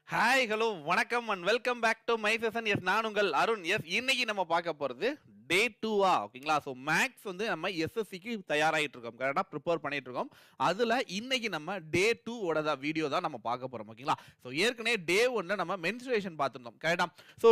Hi hello வணக்கம் and welcome back to my session. Yes, நான் உங்கள் அருண். எஸ், இன்னைக்கு நம்ம பார்க்க போகிறது டே 2 ஓகேங்களா. ஸோ மேக்ஸ் வந்து நம்ம எஸ்எஸ்சிக்கு தயாராகிட்டு இருக்கோம், கரெக்டாக ப்ரிப்பேர் பண்ணிட்டு இருக்கோம். அதில் இன்னைக்கு நம்ம டே 2 வீடியோ தான் நம்ம பார்க்க போகிறோம், ஓகேங்களா. ஸோ ஏற்கனவே டே 1 நம்ம மென்சுரேஷன் பார்த்துருந்தோம், கரெக்டாக. ஸோ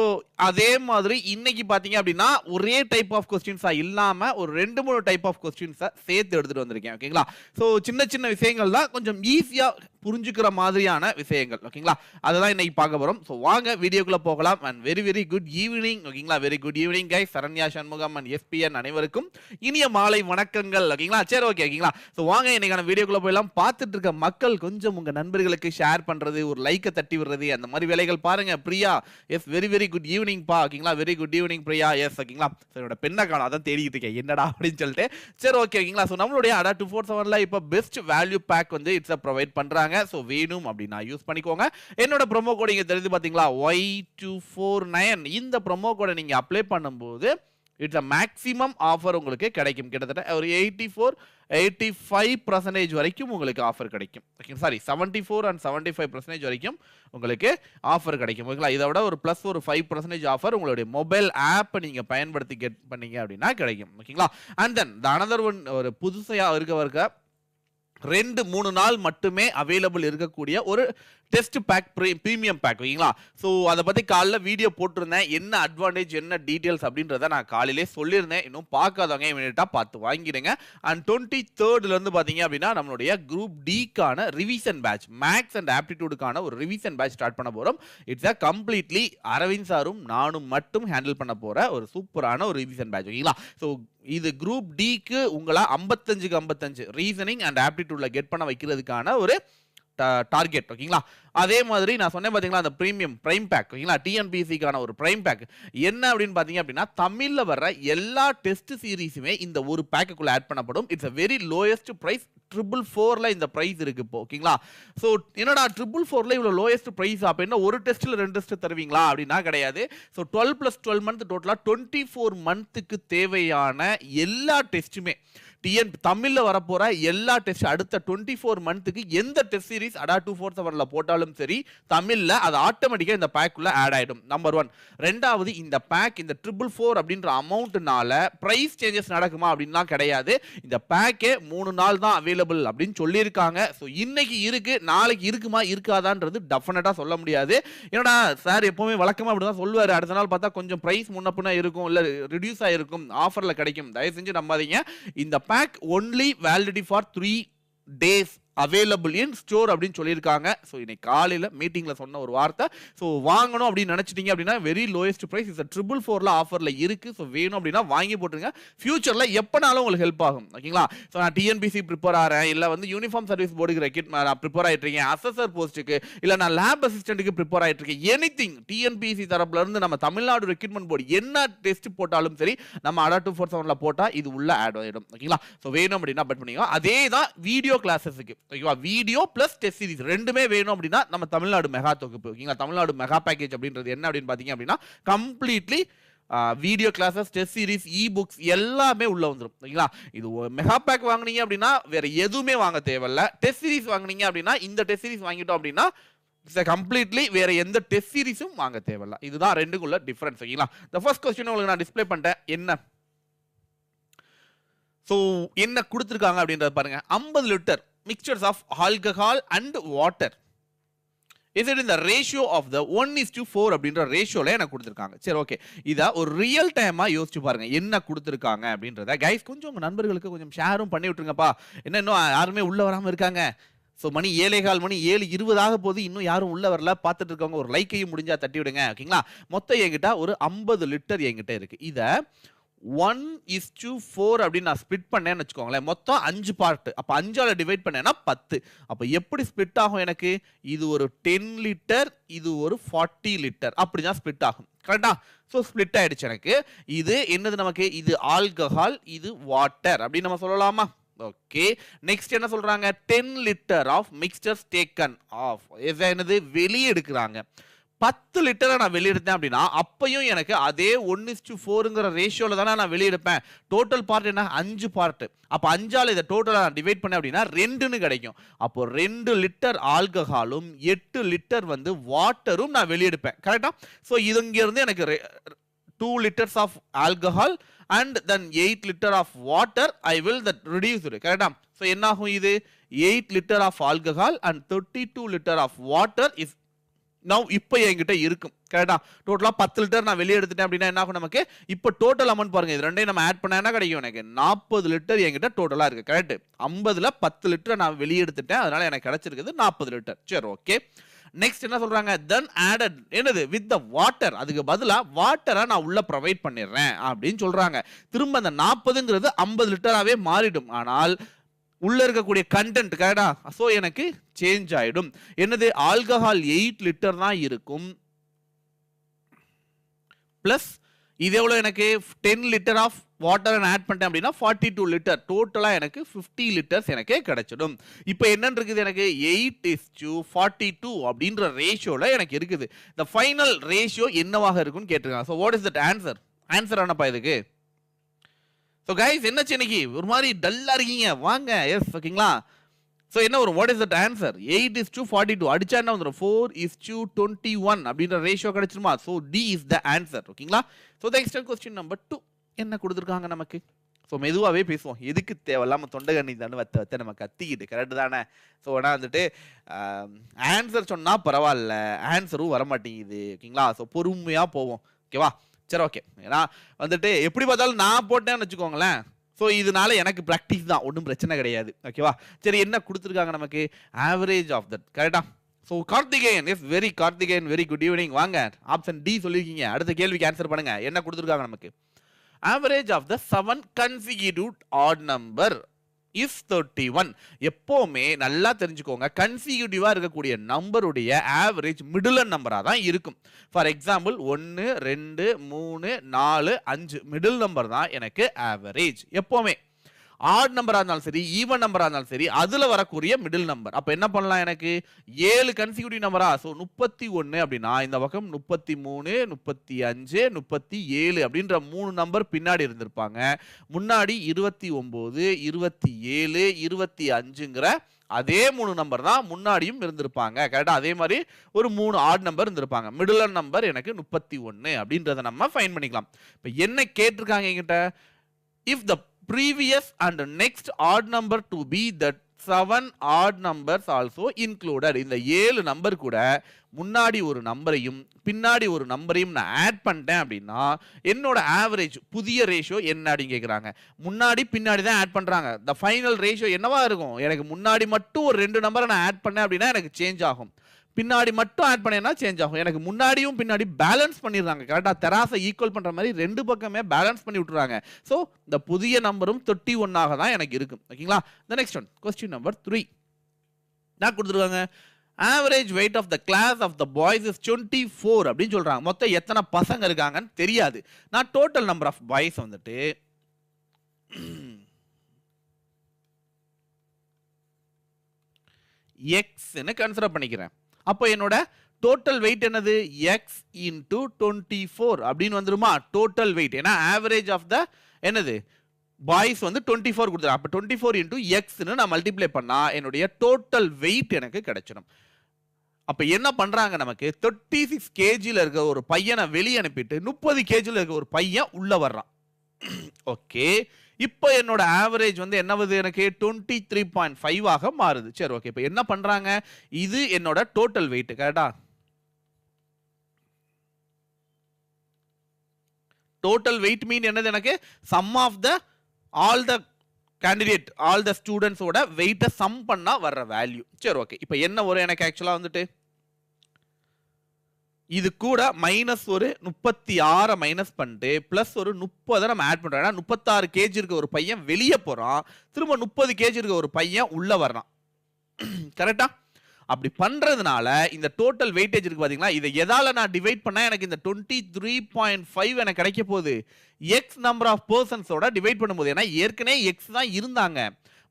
அதே மாதிரி இன்னைக்கு பார்த்தீங்க அப்படின்னா ஒரே டைப் ஆஃப் கொஸ்டின்ஸாக இல்லாமல் ஒரு 2-3 டைப் ஆஃப் கொஸ்டின்ஸை சேர்த்து எடுத்துகிட்டு வந்திருக்கேன், ஓகேங்களா. ஸோ சின்ன சின்ன விஷயங்கள் தான், கொஞ்சம் ஈஸியாக புரிஞ்சுக்கிற மாதிரியான விஷயங்கள், ஓகேங்களா. அததான் இன்னைக்கு பார்க்க போறோம். ஸோ வாங்க வீடியோக்குள்ள போகலாம். அண்ட் வெரி குட் ஈவினிங், ஓகேங்களா. Very good evening guys. Saranya Shanmugam and SPN அனைவருக்கும் இனிய மாலை வணக்கங்கள், ஓகேங்களா. சரி, ஓகேங்களா. ஸோ வாங்க இன்னைக்கான வீடியோக்குள்ள போயெல்லாம். பார்த்துட்டு இருக்க மக்கள் கொஞ்சம் உங்க நண்பர்களுக்கு ஷேர் பண்றது, ஒரு லைக்கை தட்டி விடுறது, அந்த மாதிரி வேலைகள் பாருங்க. Priya, yes, very good evening பா, ஓகேங்களா. Very good evening Priya, yes, ஓகேங்களா. என்னோட பெண்ணை காணும், அதான் தேடிக்கிட்டு இருக்கேன் என்னடா அப்படின்னு சொல்லிட்டு. சரி, ஓகேங்களா. ஸோ நம்மளுடைய அடா 247ல இப்போ பெஸ்ட் வேல்யூ பேக் வந்து இட்ஸ் ப்ரொவைட் பண்றாங்க. ஸோ வேணும் அப்படின்னா யூஸ் பண்ணிக்கோங்க. என்னோட ப்ரோமோ கோட் இங்க தெரிஞ்சு பாத்தீங்களா, Y249. இந்த ப்ரோமோ கோடை நீங்க அப்ளை பண்ணும்போது இட்ஸ் மேக்ஸிமம் ஆஃபர் உங்களுக்கு கிடைக்கும். கிட்டத்தட்ட ஒரு 85% வரைக்கும் உங்களுக்கு ஆஃபர் கிடைக்கும். சாரி, 74 and 75% வரைக்கும் உங்களுக்கு ஆஃபர் கிடைக்கும், ஓகேங்களா. இதை விட ஒரு பிளஸ் ஒரு 5% ஆஃபர் உங்களுடைய மொபைல் ஆப் நீங்க பயன்படுத்தி கெட் பண்ணீங்க அப்படின்னா கிடைக்கும், ஓகேங்களா. அண்ட் தென் அனதர் ஒன், ஒரு புதுசையா இருக்க 2-3 நாள் மட்டுமே அவைலபிள் இருக்கக்கூடிய ஒரு டெஸ்ட் பேக், பிரீமியம் பேக், ஓகேங்களா. ஸோ அதை பற்றி காலைல வீடியோ போட்டிருந்தேன், என்ன அட்வான்டேஜ் என்ன டீட்டெயில்ஸ் அப்படின்றத நான் காலையிலே சொல்லியிருந்தேன். இன்னும் பார்க்காதவங்க இமீடியட்டாக பார்த்து வாங்கிடுங்க. அண்ட் 23rd பார்த்தீங்க அப்படின்னா நம்மளுடைய குரூப் டிக்கான ரிவிஷன் பேட்ச், மேக்ஸ் அண்ட் ஆப்டிடியூடுக்கான ஒரு ரிவிஷன் பேட்ச் ஸ்டார்ட் பண்ண போகிறோம். இட்ஸ் அ கம்ப்ளீட்லி அரவிந்த் சாரும் நானும் மட்டும் ஹேண்டில் பண்ண போகிற ஒரு சூப்பரான ஒரு ரிவிஷன் பேட்ச், ஓகேங்களா. ஸோ இது குரூப் டிக்கு உங்களா 55க்கு 55 ரீசனிங் அண்ட் ஆப்டிடியூட்ல கெட் பண்ண வைக்கிறதுக்கான ஒரு டார்கெட், ஓகேங்களா. அதே மாதிரி நான் சொன்னேன் பாத்தீங்களா, அந்த பிரீமியம் பிரைம் பேக், ஓகேங்களா, டிஎன்பிஎஸ்சிக்கான ஒரு பிரைம் பேக் என்ன அப்படின்னு பாத்தீங்க அப்படின்னா, தமிழ்ல வர்ற எல்லா டெஸ்ட் சீரீஸுமே இந்த ஒரு பேக்குக்குள்ள ஆட் பண்ணப்படும். It's a very lowest price. 444ல இந்த பிரைஸ் இருக்கு இப்போ, ஓகேங்களா. ஸோ என்னடா 444ல இவ்வளோ லோயஸ்ட் பிரைஸ், அப்போ என்ன ஒரு டெஸ்ட்ல 2 டெஸ்ட் தருவீங்களா அப்படின்னா கிடையாது. ஸோ 12+12 மந்த் டோட்டலா 24 மந்த்துக்கு தேவையான எல்லா டெஸ்ட்டுமே தமிழ்ல வரப்போற எல்லா டெஸ்ட் அடுத்த 24 மந்த்துக்கு எந்த டெஸ்ட் சீரிஸ் அடா 247ல போட்டாலும் சரி, தமிழ்ல அது ஆட்டோமேட்டிக்கா இந்த பேக்குள்ள ஆட் ஆயிடும். நம்பர் 1. ரெண்டாவது, இந்த பேக் இந்த 444 அப்படின்ற அமௌண்ட்னால பிரைஸ் சேஞ்சஸ் நடக்குமா அப்படின்னா கிடையாது. இந்த பேக்கே 3 நாள் தான் அவைலபிள் அப்படின்னு சொல்லியிருக்காங்க. ஸோ இன்னைக்கு இருக்கு, நாளைக்கு இருக்குமா இருக்காதான்றது டெஃபினட்டா சொல்ல முடியாது. ஏன்னா சார் எப்பவுமே வழக்கமா அப்படிதான் சொல்லுவாரு. அடுத்த நாள் பார்த்தா கொஞ்சம் பிரைஸ் முன்ன பின்ன இருக்கும், இல்ல ரிடியூஸ் ஆயிருக்கும், ஆஃபர்ல கிடைக்கும். தயவு செஞ்சு நம்பாதீங்க. இந்த pack only validity for 3 days available in store அப்படின்னு சொல்லியிருக்காங்க. ஸோ இன்னைக்கு காலையில் மீட்டிங்கில் சொன்ன ஒரு வார்த்தை. ஸோ வாங்கணும் அப்படின்னு நினச்சிட்டிங்க அப்படின்னா வெரி லோயஸ்ட் ப்ரைஸ் இஸ் 444ல ஆஃபரில் இருக்குது. ஸோ வேணும் அப்படின்னா வாங்கி போட்டுருங்க. ஃபியூச்சரில் எப்போனாலும் உங்களுக்கு ஹெல்ப் ஆகும், ஓகேங்களா. ஸோ நான் டிஎன்பிசி ப்ரிப்பேர் ஆகிறேன், இல்லை வந்து யூனிஃபார்ம் சர்வீஸ் போர்டுக்கு நான் ப்ரிப்பேர் ஆகிட்டு இருக்கேன், அசஸர் போஸ்ட்டுக்கு, இல்லை நான் லேப் அசிஸ்டண்ட்டுக்கு ப்ரிப்பேர் ஆகிட்டு இருக்கேன், எனிதிங் டிஎன்பிசி தரப்புல இருந்து நம்ம தமிழ்நாடு ரெக்ரூட்மெண்ட் போர்டு என்ன டெஸ்ட் போட்டாலும் சரி, நம்ம அடா 247ல போட்டால் இது உள்ள ஆட் ஆகிடும், ஓகேங்களா. ஸோ வேணும் அப்படின்னா பட் பண்ணிக்கோ. அதே தான் வீடியோ கிளாஸஸுக்கு, ஓகேவா. வீடியோ பிளஸ் டெஸ்ட் சீரிஸ் ரெண்டுமே வேணும் அப்படின்னா நம்ம தமிழ்நாடு மெகா தொகுப்பு, ஓகேங்களா. தமிழ்நாடு மெகா பேக்கேஜ் அப்படின்றது என்ன அப்படின்னு பாத்தீங்க அப்படின்னா completely video classes, test series, e books எல்லாமே உள்ள வந்துடும், ஓகேங்களா. இது மெகா பேக் வாங்குனீங்க அப்படின்னா வேற எதுவுமே வாங்க தேவையில்ல. டெஸ்ட் சீரிஸ் வாங்குனீங்க அப்படின்னா இந்த டெஸ்ட் சீரிஸ் வாங்கிட்டோம் அப்படின்னா கம்ப்ளீட்லி வேற எந்த டெஸ்ட் சீரிஸும் வாங்க தேவையில்ல. இதுதான் ரெண்டுக்குள்ள டிஃபரன்ஸ், ஓகேங்களா. த ஃபர்ஸ்ட் क्वेश्चन உங்களுக்கு நான் டிஸ்ப்ளே பண்ணிட்டேன். என்ன ஸோ என்ன கொடுத்துருக்காங்க அப்படின்றத பாருங்க. 50 litre mixtures of alcohol and water is it in the ratio of the 1:4 அப்படின்ற ரேஷியோல எனக்கு கொடுத்துருக்காங்க. சரி, ஓகே. இதை ஒரு ரியல் டைமா யோசிச்சு பாருங்க என்ன கொடுத்துருக்காங்க அப்படின்றத. கைஸ் கொஞ்சம் உங்க நண்பர்களுக்கு கொஞ்சம் ஷேரும் பண்ணி விட்டுருங்கப்பா. என்ன இன்னும் யாருமே உள்ள வராம இருக்காங்க. ஸோ மணி 7:15 மணி 7:20 போது இன்னும் யாரும் உள்ள வரல. பார்த்துட்டு இருக்கவங்க ஒரு லைக்கையும் முடிஞ்சா தட்டி விடுங்க, ஓகேங்களா. மொத்தம் என்கிட்ட ஒரு 50 லிட்டர் என்கிட்ட இருக்கு. இதை 1:4 அப்படின்னு நான் ஸ்பிட் பண்ணேன்னு வச்சுக்கோங்களேன். மொத்தம் 5 பார்ட். அப்போ 5ஆல டிவைட் பண்ணேன்னா 10. அப்போ எப்படி ஸ்பிட் ஆகும் எனக்கு? இது ஒரு 10 லிட்டர், இது ஒரு 40 லிட்டர், அப்படிதான் ஸ்பிட் ஆகும், கரெக்டா. ஸோ ஸ்பிளிட் ஆயிடுச்சு எனக்கு. இது என்னது நமக்கு? இது ஆல்கஹால், இது வாட்டர் அப்படின்னு நம்ம சொல்லலாமா? ஓகே. நெக்ஸ்ட் என்ன சொல்றாங்க? 10 litre of mixtures taken off. என்னது? வெளியே எடுக்கிறாங்க. 10 லிட்டரை நான் வெளியெடுத்தேன் அப்படின்னா அப்பயும் எனக்கு அதே 1:4ங்கிற ரேஷியோல தானே நான் வெளியெடுப்பேன். டோட்டல் பார்ட் என்ன 5 பார்ட். அப்ப 5ஆல இதை டோட்டலா நான் டிவைட் பண்ணேன் அப்படின்னா 2ன்னு கிடைக்கும். அப்போ 2 லிட்டர் ஆல்கஹாலும் 8 லிட்டர் வந்து வாட்டரும் நான் வெளியெடுப்பேன். கரெக்டா? ஸோ இது இங்க இருந்து எனக்கு 2 liters of alcohol and then 8 liter of water I will that reduce it. கரெக்டா? ஸோ என்ன ஆகும்? இது 8 liter of alcohol and 32 liter of water is now இப்போ என்கிட்ட இருக்கும். கரெக்டா? டோட்டலா 10 லிட்டர் நான் வெளியே எடுத்துட்டேன் அப்படின்னா என்ன ஆகும் நமக்கு? இப்போ டோட்டல் அமௌண்ட் பாருங்க. இது ரெண்டையும் நம்ம ஆட் பண்ணா என்ன கிடைக்கும்? எனக்கு 40 லிட்டர் என்கிட்ட டோட்டலா இருக்கு. கரெக்ட்? 50ல 10 லிட்டர் நான் வெளியே எடுத்துட்டேன். அதனால எனக்கு கிடைச்சிருக்குது 40 லிட்டர். சரி, ஓகே. நெக்ஸ்ட் என்ன சொல்றாங்க? then added என்னது with the water. அதுக்கு பதிலா வாட்டரை நான் உள்ள ப்ரொவைட் பண்ணிடுறேன் அப்படின்னு சொல்றாங்க. திரும்ப அந்த 40ங்கிறது 50 லிட்டராவே மாறிடும். ஆனால் உள்ள இருக்கக்கூடிய கண்டென்ட் கரெக்டா? சோ எனக்கு சேஞ்ச் ஆயிடும். என்னது? ஆல்கஹால் 8 லிட்டர் தான் இருக்கும். பிளஸ் இது எவ்வளவு எனக்கு 10 லிட்டர் ஆஃப் வாட்டர் ஆட் பண்ணிட்டேன் அப்படின்னா 42 லிட்டர். டோட்டலா எனக்கு 50 லிட்டர்ஸ் எனக்கு கிடைச்சிடும். இப்போ என்ன இருக்குது? எனக்கு 8:42 அப்படின்ற ரேஷியோல எனக்கு இருக்குது. the ஃபைனல் ரேஷியோ என்னவாக இருக்கும்னு கேட்டிருக்காங்க. so what is that answer? Answer என்னப்பா இதுக்கு? so guys என்னச்சு இன்னைக்கு ஒரு மாதிரி டல்லா இருக்கீங்க? வாங்க. எஸ், ஓகேங்களா? so என்ன வரும்? what is that answer? 8:42 அடிச்சா என்ன வந்துரும்? 4:21 அப்படின்ற ratio கிடைச்சிருமா? so D is the answer. ஓகேங்களா? so the next question number 2 என்ன கொடுத்துருக்காங்க நமக்கு? ஸோ மெதுவாகவே பேசுவோம். எதுக்கு தேவையில்லாம தொண்டகண்ணி தானே வத்த நம்ம கத்திக்கிட்டு. கரெக்டு தானே? ஸோ ஆனால் வந்துட்டு ஆன்சர் சொன்னால் பரவாயில்ல, ஆன்சரும் வரமாட்டேங்குது. ஓகேங்களா? ஸோ பொறுமையாக போவோம். ஓகேவா? சரி, ஓகே. ஏன்னா வந்துட்டு எப்படி பார்த்தாலும் நான் போட்டேன்னு வச்சுக்கோங்களேன். ஸோ இதனால எனக்கு ப்ராக்டிஸ் தான், ஒன்றும் பிரச்சனை கிடையாது. ஓகேவா? சரி, என்ன கொடுத்துருக்காங்க நமக்கு? Average of that. கரெக்டா? So Karthikeyan, yes very Karthikeyan, very good evening. வாங்க, ஆப்ஷன் டி சொல்லியிருக்கீங்க. அடுத்த கேள்விக்கு ஆன்சர் பண்ணுங்க. என்ன கொடுத்துருக்காங்க நமக்கு? Average of the 7 consecutive odd number is 31. எப்பவுமே நல்லா தெரிஞ்சுக்கோங்க, கன்சிக்யூட்டிவா இருக்கக்கூடிய நம்பருடைய ஆவரேஜ் மிடில் நம்பரா தான் இருக்கும். ஃபார் எக்ஸாம்பிள் 1 2 3 4 5 மிடில் நம்பர் தான் எனக்கு ஆவரேஜ். எப்பவுமே ஆட் நம்பரா இருந்தாலும் சரி, ஈவன் நம்பரா இருந்தாலும் சரி, அதுல வரக்கூடிய மிடில் நம்பர். அப்ப என்ன பண்ணலாம்? எனக்கு 7 கன்சிக்யூட்டிவ் நம்பரா? ஸோ 31 அப்படின்னா இந்த பக்கம் 33 35 37 அப்படின்ற 3 நம்பர் பின்னாடி இருந்திருப்பாங்க. முன்னாடி 29 27 25ங்கிற அதே 3 நம்பர் தான் முன்னாடியும் இருந்திருப்பாங்க. கரெக்டா? அதே மாதிரி ஒரு 3 ஆட் நம்பர் இருந்திருப்பாங்க. மிடில் நம்பர் எனக்கு 31 அப்படின்றத நம்ம ஃபைண்ட் பண்ணிக்கலாம். இப்ப என்ன கேட்டிருக்காங்க என்கிட்ட? if the previous and next odd number to be that 7 odd numbers also included. இந்த 7 நம்பர் கூட முன்னாடி ஒரு நம்பரையும் பின்னாடி ஒரு நம்பரையும் நான் ஆட் பண்ணிட்டேன் அப்படின்னா என்னோட ஆவரேஜ் புதிய ரேஷியோ என்ன அப்படின்னு கேட்குறாங்க. முன்னாடி பின்னாடி தான் ஆட் பண்றாங்க. the final ரேஷியோ என்னவா இருக்கும்? எனக்கு முன்னாடி மட்டும் ஒரு 2 நம்பரை நான் ஆட் பண்ணேன் அப்படின்னா எனக்கு சேஞ்ச் ஆகும். பின்னாடி மட்டும் ஆட் பண்ணேன்னா சேஞ்ச் ஆகும். எனக்கு முன்னாடியும் பின்னாடி பேலன்ஸ் பண்ணிடுறாங்க. கரெக்டா? தெராசை ஈக்குவல் பண்ற மாதிரி ரெண்டு பக்கமே பேலன்ஸ் பண்ணி விட்டுறாங்க. ஸோ இந்த புதிய நம்பரும் 31 தான் எனக்கு இருக்கும். ஓகேங்களா? the next one, question number 3 நான் கொடுத்துருக்காங்க. Average weight of the class of the boys is 24 அப்படின்னு சொல்றாங்க. மொத்தம் எத்தனை பசங்க இருக்காங்கன்னு தெரியாது. நான் டோட்டல் நம்பர் ஆஃப் பாய்ஸ் வந்துட்டு எக்ஸ்ன்னு கன்சிடர் பண்ணிக்கிறேன். அப்போ என்னோட டோட்டல் வெயிட் என்னது? எக்ஸ் இன்டூ 24 அப்படின்னு வந்துருமா டோட்டல் வெயிட்? ஏன்னா ஆவரேஜ் ஆஃப் த என்னது பாய்ஸ் வந்து 24 கொடுத்துரு. அப்போ 24 இன்டூ எக்ஸ்ன்னு நான் மல்டிப்ளை பண்ணா என்னுடைய டோட்டல் வெயிட் எனக்கு கிடைச்சிடும். அப்ப என்ன பண்றாங்க? நமக்கு 36 kgல இருக்க ஒரு பையனை வெளியே அனுப்பிட்டு 30 kgல இருக்க ஒரு பையன் உள்ள வர்றான். ஓகே, இப்போ என்னோட ஆவரேஜ் வந்து என்ன வருது? எனக்கு 23.5 ஆக மாறுது. சரி, ஓகே. இப்போ என்ன பண்றாங்க? இது என்னோட டோட்டல் வெயிட். கரெக்டா? டோட்டல் வெயிட் மீன் என்னது? எனக்கு sum of the all the candidate all the ஸ்டூடெண்ட்ஸோட வெயிட்டை சம் பண்ணா வர்ற வேல்யூ. சரி, ஓகே. இப்போ என்ன வரும் எனக்கு? ஆக்சுவலா வந்துட்டு இது கூட மைனஸ் ஒரு 36 மைனஸ் பண்ணிட்டு பிளஸ் ஒரு 30 நம்ம ஆட் பண்றோம். 36 kg இருக்க ஒரு பையன் வெளியே போறான், திரும்ப 30 kg இருக்க ஒரு பையன் உள்ள வர்றான். கரெக்டா? அப்படி பண்றதுனால இந்த டோட்டல் வெயிட்டேஜ் இருக்கு பாத்தீங்களா, இதை எதால நான் டிவைட் பண்ணா எனக்கு இந்த 23.5 எனக்கு கிடைக்க போகுது? எக்ஸ் நம்பர் ஆஃப் பர்சன்ஸோட டிவைட் பண்ணும்போது. ஏன்னா ஏற்கனவே எக்ஸ் தான் இருந்தாங்க,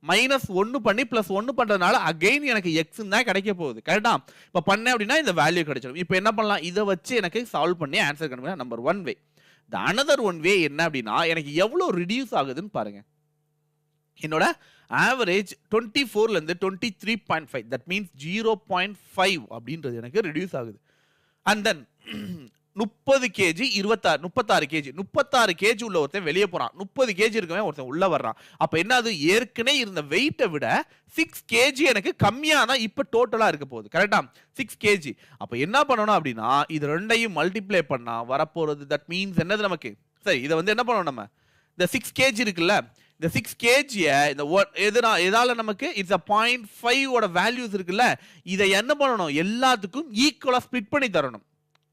-1 பண்ணி +1 பண்றதுனால அகைன் எனக்கு x தான் கிடைக்க போகுது. கரெக்ட்டா? இப்ப பண்ணேன் அப்படின்னா இந்த வேல்யூ கிடைச்சிடும். இப்போ என்ன பண்ணலாம்? இத வச்சு எனக்கு சால்வ் பண்ணி ஆன்சர் கண்டுபிடிக்கலாம். Number 1 way. The another one way என்ன அப்படின்னா எனக்கு எவ்வளவு ரிடியூஸ் ஆகுதுன்னு பாருங்க. என்னோட ஆவரேஜ் 24 ல இருந்து 23.5 தட் மீன்ஸ் 0.5 அப்படின்றது எனக்கு ரிடியூஸ் ஆகுது. And then 30 KG 36 KG 36 KG உள்ள ஒருத்தன் வெளியே போறான். 30 கேஜி இருக்கவன் ஒருத்தன் உள்ள வர்றான். அப்ப என்ன அது ஏற்கனவே இருந்த வெயிட்டை விட 6 கேஜி எனக்கு கம்மியா தான் இப்ப டோட்டலா இருக்க போகுது. கரெக்டா? 6 கேஜி. அப்ப என்ன பண்ணணும் அப்படின்னா இது ரெண்டையும் மல்டிப்ளை பண்ணா வரப்போறது தட் மீன்ஸ் என்னது நமக்கு? சரி இதை வந்து என்ன பண்ணணும் நம்ம? இந்த 6 கேஜி இருக்குல்ல இந்த 6 கேஜியை இந்த எதால நமக்கு இட்ஸ் a 0.5 ஓட வேல்யூஸ் இருக்குல்ல இதை என்ன பண்ணணும்? எல்லாத்துக்கும் ஈக்குவலா ஸ்ப்ளிட் பண்ணி தரணும்.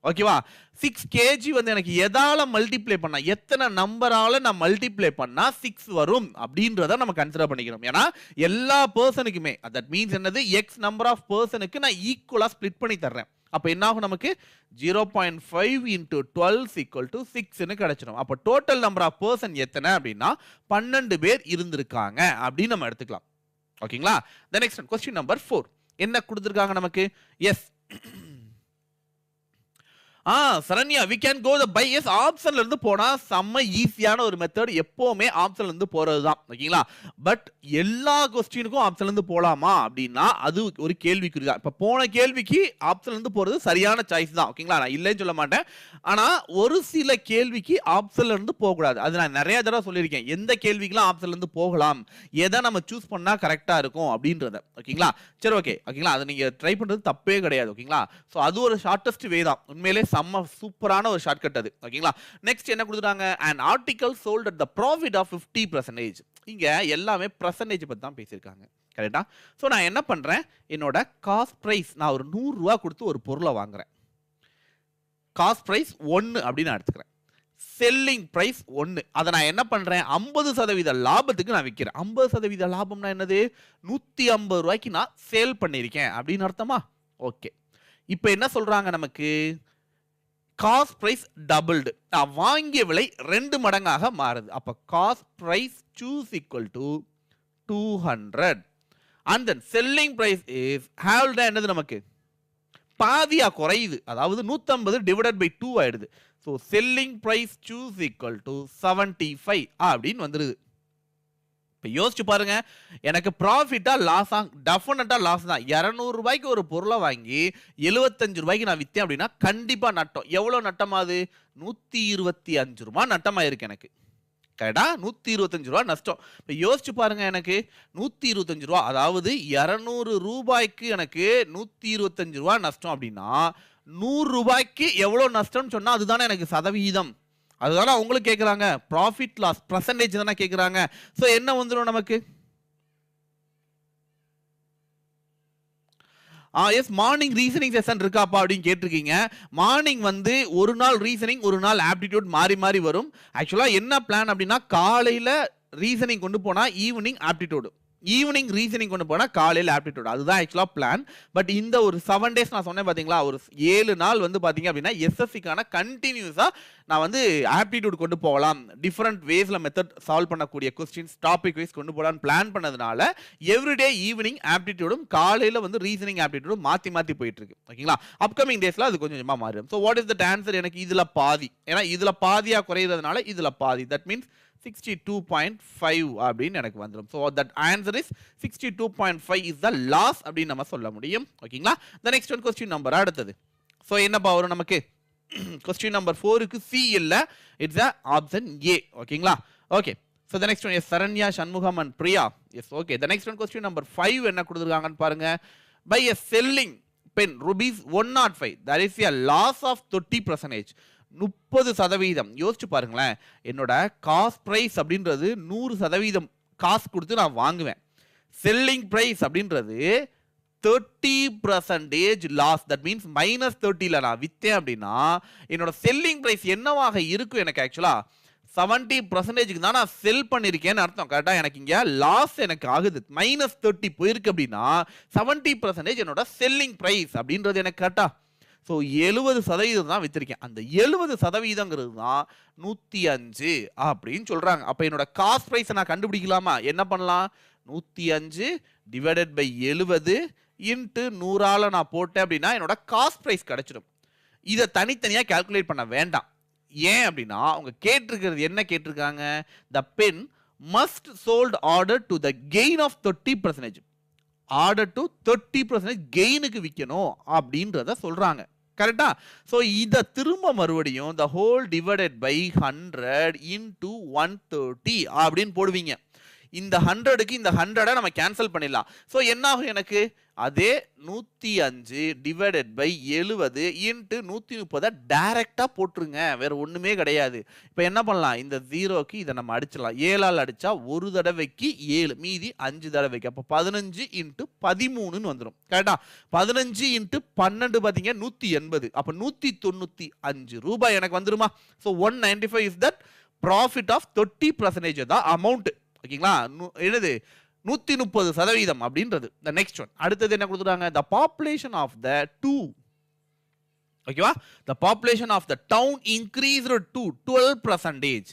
ஓகேவா? 6 கேஜி வந்து எனக்கு எதால மல்டிப்ளை பண்ணா எத்தனை நம்பரால நான் மல்டிப்ளை பண்ணா 6 வரும் அப்படின்றத நம்ம கன்சிடர் பண்ணிக்கிறோம். ஏன்னா எல்லா பர்சனுக்குமே தட் மீன்ஸ் என்னது x நம்பர் ஆஃப் பர்சனுக்கு நான் ஈக்குவலா ஸ்ப்ளிட் பண்ணி தர்றேன். அப்ப என்ன ஆகும் நமக்கு? 0.5 into 12 equal to 6 ன்னு கிடைச்சிடும். அப்ப டோட்டல் நம்பர் ஆஃப் பர்சன் எத்தனை அப்படின்னா 12 பேர் இருந்திருக்காங்க அப்படின்னு நம்ம எடுத்துக்கலாம். ஓகேங்களா? the next one question number 4 என்ன கொடுத்திருக்காங்க நமக்கு? Yes Saranya we can go the by yes ஆப்ஷன்ல இருந்து போனா செம்ம ஈஸியான ஒரு மெத்தட். எப்பவுமே ஆப்ஷன்ல இருந்து போறதுதான். ஓகேங்களா? பட் எல்லா क्वेश्चनக்கும் ஆப்ஷன்ல இருந்து போலாமா அப்படின்னா அது ஒரு கேள்விக்குறி தான். இப்ப போன கேள்விக்கு ஆப்ஷன்ல இருந்து போறது சரியான சாய்ஸ் தான். ஓகேங்களா? நான் இல்லைன்னு சொல்ல மாட்டேன். ஆனா ஒரு சில கேள்விக்கு ஆப்ஷன்ல இருந்து போக கூடாது. அது நான் நிறைய தடவை சொல்லியிருக்கேன். எந்த கேள்விக்கெல்லாம் ஆப்ஷன்ல இருந்து போகலாம், எதை நம்ம சூஸ் பண்ணா கரெக்டா இருக்கும் அப்படின்றத. ஓகேங்களா? சரி ஓகே. ஓகேங்களா? அதை நீங்க ட்ரை பண்றது தப்பே கிடையாது. ஓகேங்களா? சோ அது ஒரு ஷார்ட்டஸ்ட் வே தான். உண்மையிலே செம்ம சூப்பரான ஒரு ஷார்ட்கட் அது. ஓகேங்களா? நெக்ஸ்ட் என்ன கொடுத்துட்டாங்க? an article sold at the profit of 50%. இங்க எல்லாமே percentage பத்தி தான் பேசியிருக்காங்க. கரெக்ட்டா? சோ நான் என்ன பண்றேன்? என்னோட காஸ்ட் பிரைஸ் நான் ஒரு 100 ரூபாய் கொடுத்து ஒரு பொருளை வாங்குறேன். காஸ்ட் பிரைஸ் 1 அப்படின்னு நான் எடுத்துக்கிறேன். Selling price 1. அதை நான் என்ன பண்றேன்? 50% லாபத்துக்கு நான் விற்கிறேன். 50% லாபம்னா என்னது? 150 ரூபாய்க்கு நான் சேல் பண்ணியிருக்கேன் அப்படின்னு அர்த்தமா? ஓகே. இப்போ என்ன சொல்றாங்க நமக்கு? Cost price doubled. நான் வாங்கிய விலை 2 மடங்காக மாறுது. அப்ப காஸ்ட் பிரைஸ் சூஸ் equal to 200 and then selling price is ஹேவ்ல்டா என்னது நமக்கு? பாதியா குறையுது. அதாவது 150 டிவைடட் பை 2 ஆயிடுது. ஸோ செல்லிங் பிரைஸ் சூஸ் ஈக்குவல் டு 75 அப்படின்னு வந்துருது. இப்போ யோசிச்சு பாருங்க, எனக்கு ப்ராஃபிட்டா லாஸா? டெஃபினட்டா லாஸ் தான். 200 ரூபாய்க்கு ஒரு பொருளை வாங்கி 75 ரூபாய்க்கு நான் விற்றேன் அப்படின்னா கண்டிப்பா நட்டம். எவ்வளவு நட்டமாது? 125 ரூபாய் நட்டமாயிருக்கு எனக்கு. கரெக்டா? 125 ரூபாய் நஷ்டம். இப்போ யோசிச்சு பாருங்க, எனக்கு 125 ரூபாய் அதாவது 200 ரூபாய்க்கு எனக்கு 125 ரூபாய் நஷ்டம் அப்படின்னா 100 ரூபாய்க்கு எவ்வளவு நஷ்டம்னு சொன்னா அதுதானே எனக்கு சதவீதம். அதுதானே அவங்களுக்கு கேட்குறாங்க. ப்ராஃபிட் லாஸ் பர்சன்டேஜ் தானே கேட்குறாங்க. ஸோ என்ன வந்துடும் நமக்கு? எஸ் மார்னிங் ரீசனிங் செஷன் இருக்காப்பா அப்படின்னு கேட்டிருக்கீங்க. மார்னிங் வந்து ஒரு நாள் ரீசனிங் ஒரு நாள் ஆப்டிடியூட் மாறி மாறி வரும். ஆக்சுவலாக என்ன பிளான் அப்படின்னா காலையில் ரீசனிங் கொண்டு போனால் ஈவினிங் ஆப்டிடியூடு, ஈவினிங் ரீசனிங் கொண்டு போனால் காலையில் ஆப்டிடியூட். அதுதான் ஆக்சுவலாக பிளான். பட் இந்த ஒரு 7 days நான் சொன்னேன் பார்த்தீங்களா, ஒரு 7 நாள் வந்து பார்த்தீங்க அப்படின்னா எஸ்எஸ்சிக்கான கண்டினியூஸாக நான் வந்து ஆப்டிடியூட் கொண்டு போகலாம். டிஃப்ரெண்ட் வேஸில் மெத்தட் சால்வ் பண்ணக்கூடிய கொஸ்டின்ஸ் டாபிக் வைஸ் கொண்டு போகலான்னு பிளான் பண்ணதுனால எவ்ரிடே ஈவினிங் ஆப்டிடியூடும் காலையில் வந்து ரீசனிங் ஆப்டிடியூடும் மாற்றி மாற்றி போயிட்டு இருக்கு. ஓகேங்களா? அப்கமிங் டேஸில் அது கொஞ்சம் கொஞ்சமாக மாறும். So what is that answer? எனக்கு இதில் பாதி. ஏன்னா இதில் பாதியாக குறையிறதுனால இதில் பாதி. தட் மீன்ஸ் 62.5 அப்படின்னு எனக்கு வந்துடும். So that answer is 62.5 is the loss அப்படின்னு நம்ம சொல்ல முடியும். ஓகேங்களா? The next one question number அடுத்தது. ஸோ என்னப்பா வரும் நமக்கு? கொஸ்டின் நம்பர் 4க்கு சி இல்லை, இட்ஸ் அ ஆப்ஷன் ஏ. ஓகேங்களா? Okay. So the next one yes Saranya, Shanmugam and Priya. Yes okay. The next one question number 5 என்ன கொடுத்துருக்காங்கன்னு பாருங்க. By a selling pen rupees 105 there is a loss of 30%. 30%. யோசிச்சு பாருங்களேன், என்னோட cost price அப்படின்றது 100% cost கொடுத்து நான் வாங்குவேன். செல்லிங் பிரைஸ் அப்படின்றது 30% லாஸ். தட் மீன்ஸ் -30ல நான் வித்தேன் அப்படின்னா என்னோட செல்லிங் பிரைஸ் என்னவாக இருக்கும்? எனக்கு ஆக்சுவலா 70% தான் நான் செல் பண்ணிருக்கேன்னு அர்த்தம். கரெக்டா? எனக்கு இங்க லாஸ் எனக்கு ஆகுது. -30 போயிருக்கு அப்படின்னா 70% என்னோட செல்லிங் பிரைஸ் அப்படின்றது எனக்கு கரெக்டா? ஸோ 70% தான் வித்திருக்கேன். அந்த 70%ங்கிறது தான் 105 அப்படின்னு சொல்றாங்க. அப்ப என்னோட காஸ்ட் பிரைஸ் நான் கண்டுபிடிக்கலாமா? என்ன பண்ணலாம்? 105 டிவைடட் பை 70 இன்ட்டு 100ஆல நான் போட்டேன் அப்படின்னா என்னோட காஸ்ட் ப்ரைஸ் கிடைச்சிடும். இதை தனித்தனியாக கால்குலேட் பண்ண வேண்டாம். ஏன் அப்படின்னா அவங்க கேட்டிருக்கிறது என்ன கேட்டிருக்காங்க, the pen must sold order to the gain of 30%, order to 30% கெயினுக்கு விற்கணும் அப்படின்றத சொல்றாங்க. கரெக்டா? ஸோ இதை திரும்ப மறுபடியும் the whole divided by 100 into 130 அப்படின்னு போடுவீங்க. இந்த 100க்கு இந்த 100 நம்ம கேன்சல் பண்ணிடலாம். ஸோ என்ன ஆகும் எனக்கு, அதே 105 டிவைடட் பை 70 இன்ட்டு 130 டைரக்டா போட்டுருங்க, வேற ஒண்ணுமே கிடையாது. இப்போ என்ன பண்ணலாம், இந்த 0க்கு இதை நம்ம அடிச்சிடலாம். 7ஆல் அடிச்சா ஒரு தடவைக்கு 7, மீதி 5 தடவைக்கு, அப்போ 15 இன்ட்டு 13ன்னு வந்துடும். கரெக்டா? 15 இன்ட்டு 12 பார்த்தீங்க 180, அப்போ 195 ரூபாய் எனக்கு வந்துருமா? So 195 is that profit of 30% தான் அமௌண்ட். ஓகேங்களா? என்னது 130% அப்படின்றது. the next one அடுத்தது என்ன கொடுத்துறாங்க, the population of the two, ஓகேவா, the population of the town increased to 12%.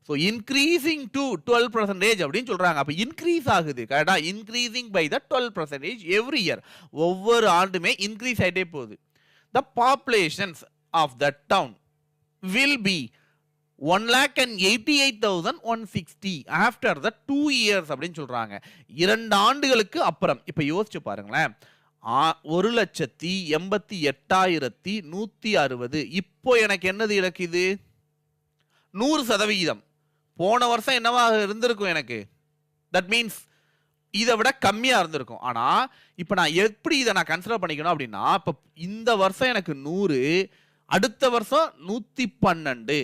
so increasing to 12% அப்படின்னு சொல்றாங்க. அப்ப இன்க்ரீஸ் ஆகுது. கரெக்டா? increasing by the 12% every year, ஒவ்வொரு ஆண்டுமே இன்க்ரீஸ் ஆயிட்டே போகுது. the populations of the town will be 1,88,160 after the 2 years அப்படின்னு சொல்றாங்க. 2 ஆண்டுகளுக்கு அப்புறம். இப்ப யோசிச்சு பாருங்களேன், 1,88,160 இப்போ எனக்கு என்னது இருக்குது, 100%. போன வருஷம் என்னவா இருந்திருக்கும் எனக்கு, தட் மீன்ஸ் இதை விட கம்மியா இருந்திருக்கும். ஆனா இப்ப நான் எப்படி இதை நான் கன்சிடர் பண்ணிக்கணும் அப்படின்னா, இப்ப இந்த வருஷம் எனக்கு 100, அடுத்த வருஷம் 112.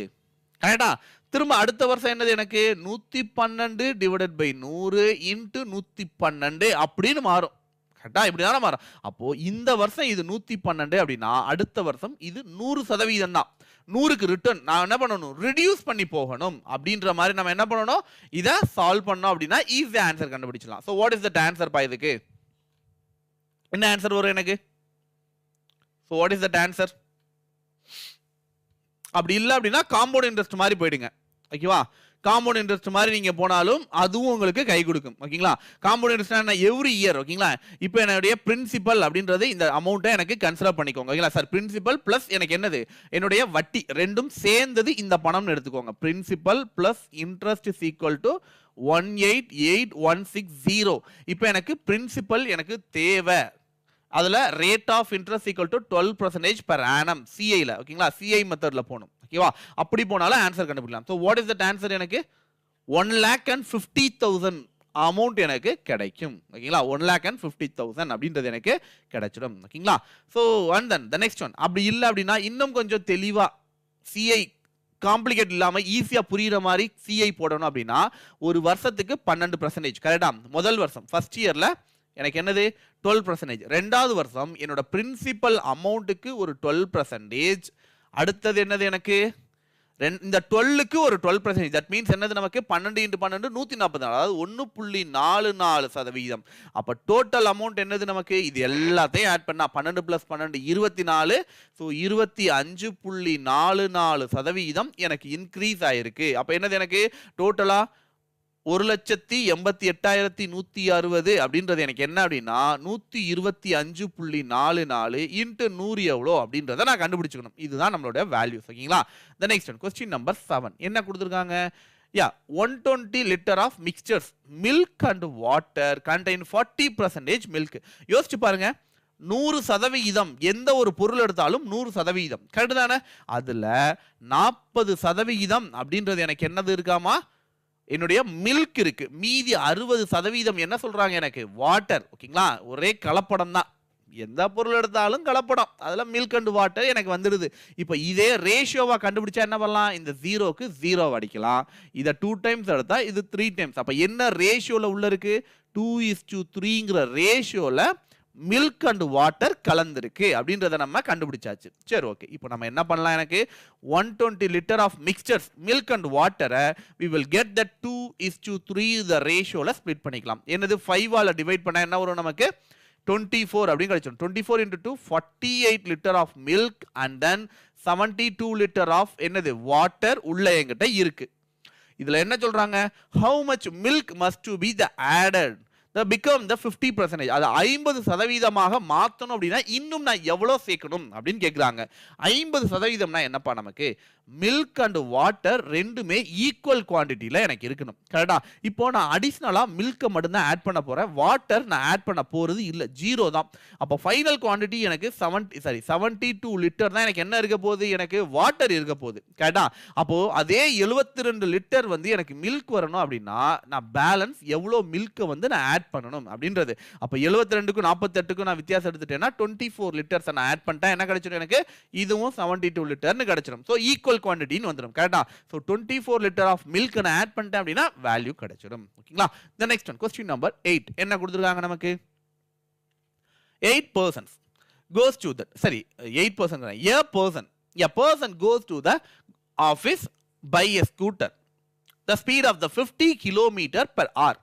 கரெக்டா? திரும்ப அடுத்த வருஷம் என்னது எனக்கு 112 டிவைடட் பை 100 இன்ட்டு 112 அப்படின்னு மாறும். கரெக்டா? இப்படி தானே மாறும். அப்போ இந்த வருஷம் இது 112 அப்படின்னா அடுத்த வருஷம் இது 100% தான். 100க்கு ரிட்டர்ன் நான் என்ன பண்ணணும், ரிடியூஸ் பண்ணி போகணும். அப்படின்ற மாதிரி நம்ம என்ன பண்ணணும், இதை சால்வ் பண்ணோம் அப்படின்னா ஈஸியா ஆன்சர் கண்டுபிடிச்சலாம். So what is that answer பா, இதுக்கு என்ன ஆன்சர் வரும் எனக்கு? So what is that answer? அப்படி இல்லை அப்படின்னா காம்பவுண்ட் இன்ட்ரெஸ்ட் மாதிரி போயிடுங்க. ஓகேவா? காம்பவுண்ட் இன்ட்ரெஸ்ட் மாதிரி நீங்க போனாலும் அதுவும் உங்களுக்கு கை கொடுக்கும். ஓகேங்களா? Compound interest every year. ஓகேங்களா? இப்போ என்னுடைய பிரின்சிபல் அப்படின்றது இந்த அமௌண்ட்டை எனக்கு கன்சிடர் பண்ணிக்கோங்க. ஓகேங்களா சார்? பிரின்சிபல் பிளஸ் எனக்கு என்னது, என்னுடைய வட்டி, ரெண்டும் சேர்ந்தது இந்த பணம்னு எடுத்துக்கோங்க. Principal plus interest is equal to 188,160. இப்போ எனக்கு பிரின்சிபல் எனக்கு தேவை, அதுல rate of interest equal to 12% per annum சிஐல. ஓகேங்களா? சிஐ மெத்தட்ல போகணும். ஓகேவா? அப்படி போனாலும் ஆன்சர் கண்டுபிடிக்கலாம். So what is that answer, எனக்கு 1,50,000 அமௌண்ட் எனக்கு கிடைக்கும். ஓகேங்களா? 1,50,000 அப்படின்றது எனக்கு கிடைச்சிடும். ஓகேங்களா? So and then the next one, அப்படி இல்லை அப்படின்னா இன்னும் கொஞ்சம் தெளிவா சிஐ காம்ப்ளிகேட் இல்லாம ஈஸியா புரியுற மாதிரி சிஐ போடணும் அப்படின்னா ஒரு வருஷத்துக்கு 12%. கரெக்டா? முதல் வருஷம் ஃபர்ஸ்ட் இயர்ல எனக்கு என்னது 12%. ரெண்டாவது வருஷம் என்னோட பிரின்சிபல் அமௌண்ட்டுக்கு ஒரு 12%. அடுத்தது என்னது எனக்கு இந்த 12க்கு ஒரு 12%. தட் மீன்ஸ் என்னது, நமக்கு 12 × 12 140, அதாவது 1.44%. அப்ப டோட்டல் அமௌண்ட் என்னது நமக்கு, இது எல்லாத்தையும் ஆட் பண்ணா 12 + 12 24. ஸோ 25.44% எனக்கு இன்க்ரீஸ் ஆயிருக்கு. அப்ப என்னது எனக்கு டோட்டலா 1,88,160 அப்படின்றது எனக்கு என்ன அப்படின்னா 125.44 இன்ட்டு 100 எவ்வளோ அப்படின்றத நான் கண்டுபிடிச்சுக்கணும். இதுதான் நம்மளோட வேல்யூஸ். ஓகேங்களா? The next one, question number 7 என்ன கொடுத்துருக்காங்க, 120 litre of mixtures milk and water contain 40% milk. யோசிச்சு பாருங்க, 100%, எந்த ஒரு பொருள் எடுத்தாலும் 100%. கரெக்ட் தானே? அதுல 40% அப்படின்றது எனக்கு என்னது இருக்காமா, என்னுடைய மில்க் இருக்கு. மீதி 60% என்ன சொல்றாங்க, எனக்கு வாட்டர். ஓகேங்களா? ஒரே கலப்படம் தான், எந்த பொருள் எடுத்தாலும் கலப்படம், அதுல மில்க் அண்ட் வாட்டர் எனக்கு வந்துடுது. இப்போ இதே ரேஷியோவா கண்டுபிடிச்சா என்ன பண்ணலாம், இந்த 0க்கு 0 அடிக்கலாம். இதை 2 டைம்ஸ் எடுத்தா இது 3 டைம்ஸ். அப்ப என்ன ரேஷியோல உள்ள இருக்கு, 2:3ங்கிற ரேஷியோல மில்க் அண்ட் வாட்டர் கலந்துருக்கு அப்படின்றத நம்ம கண்டுபிடிச்சாச்சு. சரி, ஓகே. இப்போ நம்ம என்ன பண்ணலாம், எனக்கு 120 litre of mixtures milk and வாட்டரை we will get that 2:3 the ரேஷியோல ஸ்ப்ளிட் பண்ணிக்கலாம். என்னது 5ஆல டிவைட் பண்ணா என்ன வரும் நமக்கு, 24 அப்படின்னு கிடைச்சிடும். 24 × 2 48 litre of milk and then 72 litre of என்னது வாட்டர் உள்ள என்கிட்ட இருக்கு. இதுல என்ன சொல்றாங்க, how much milk must to be the added become the 50%. அது 50% மாத்தணும் அப்படின்னா இன்னும் நான் எவ்வளவு சேர்க்கணும் அப்படின்னு கேக்குறாங்க. 50%னா என்னப்பா நமக்கு? மில்க் அண்ட் வாட்டர் ரெண்டுமே ஈக்குவல் குவான்டிட்டியில எனக்கு இருக்கணும். கரெக்டா? இப்போ நான் அடிஷனலா மில்கை மட்டும் தான் ஆட் பண்ண போறேன். வாட்டர் நான் ஆட் பண்ண போறது இல்ல, 0 தான். அப்போ ஃபைனல் குவான்டிட்டி எனக்கு 72 லிட்டர் தான் எனக்கு என்ன இருக்க போகுது? எனக்கு வாட்டர் இருக்க போகுது. கரெக்டா? அப்போ அதே 72 லிட்டர் வந்து எனக்கு மில்க் வரணும் அப்படின்னா நான் பேலன்ஸ் எவ்வளவு மில்கை வந்து நான் ஆட் பண்ணணும் அப்படின்றது. அப்போ 72க்கும் 48க்கும் நான் வித்தியாசம் எடுத்துட்டேன்னா 24 லிட்டர்ஸ் நான் ஆட் பண்ணிட்டேன். என்ன கிடைச்சிடும் எனக்கு? இதுவும் 72 லிட்டர்னு கிடைச்சிடும். ஸோ ஈக்குவல் குவான்டிட்டின்னு வந்துடும். கரெக்டா? ஸோ 24 லிட்டர் ஆஃப் மில்க் நான் ஆட் பண்ணிட்டேன் அப்படின்னா வேல்யூ கிடைச்சிடும். ஓகேங்களா? The next one, question number 8 என்ன கொடுத்திருக்காங்க நமக்கு? 8 persons goes to the, sorry, 8 person, a person goes to the office by a scooter, the speed of the 50 kilometer per hour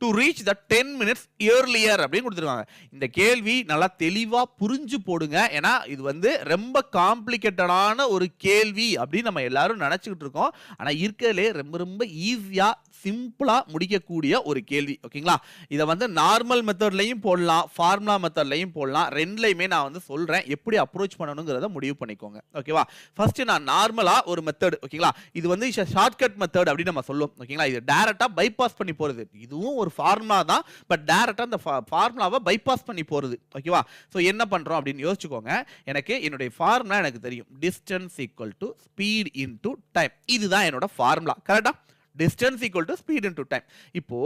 to reach the 10 minutes earlier அப்படின்னு கொடுத்துருக்காங்க. இந்த கேள்வி நல்லா தெளிவா புரிஞ்சு போடுங்க. ஏன்னா இது வந்து ரொம்ப காம்ப்ளிகேட்டடான ஒரு கேள்வி அப்படின்னு நம்ம எல்லாரும் நினைச்சுக்கிட்டு இருக்கோம். ஆனா இருக்கிறதுலே ரொம்ப ரொம்ப ஈஸியா சிம்பிளா முடிக்கக்கூடிய ஒரு கேள்வி. ஓகேங்களா? இதை வந்து நார்மல் மெத்தட்லையும் போடலாம், ஃபார்முலா மெத்தட்லையும் போடலாம். ரெண்டுலையுமே நான் வந்து சொல்றேன் எப்படி அப்ரோச் பண்ணணுங்கிறத முடிவு பண்ணிக்கோங்க. ஓகேவா? ஃபர்ஸ்ட் நான் நார்மலா ஒரு மெத்தட், ஓகேங்களா, இது வந்து ஷார்ட்கட் மெத்தட் அப்படின்னு நம்ம சொல்லுவோம். ஓகேங்களா? இது டைரக்டா பைபாஸ் பண்ணி போறது. இதுவும் ஒரு ஃபார்முலா தான், பட் டைரக்டா அந்த ஃபார்முலாவை பைபாஸ் பண்ணி போறது. ஓகேவா? ஸோ என்ன பண்றோம் அப்படின்னு யோசிச்சுக்கோங்க. எனக்கு என்னுடைய ஃபார்முலா எனக்கு தெரியும். Distance equal to speed into time. இதுதான் என்னோட ஃபார்முலா. கரெக்டா? Distance equal to speed into time. இப்போ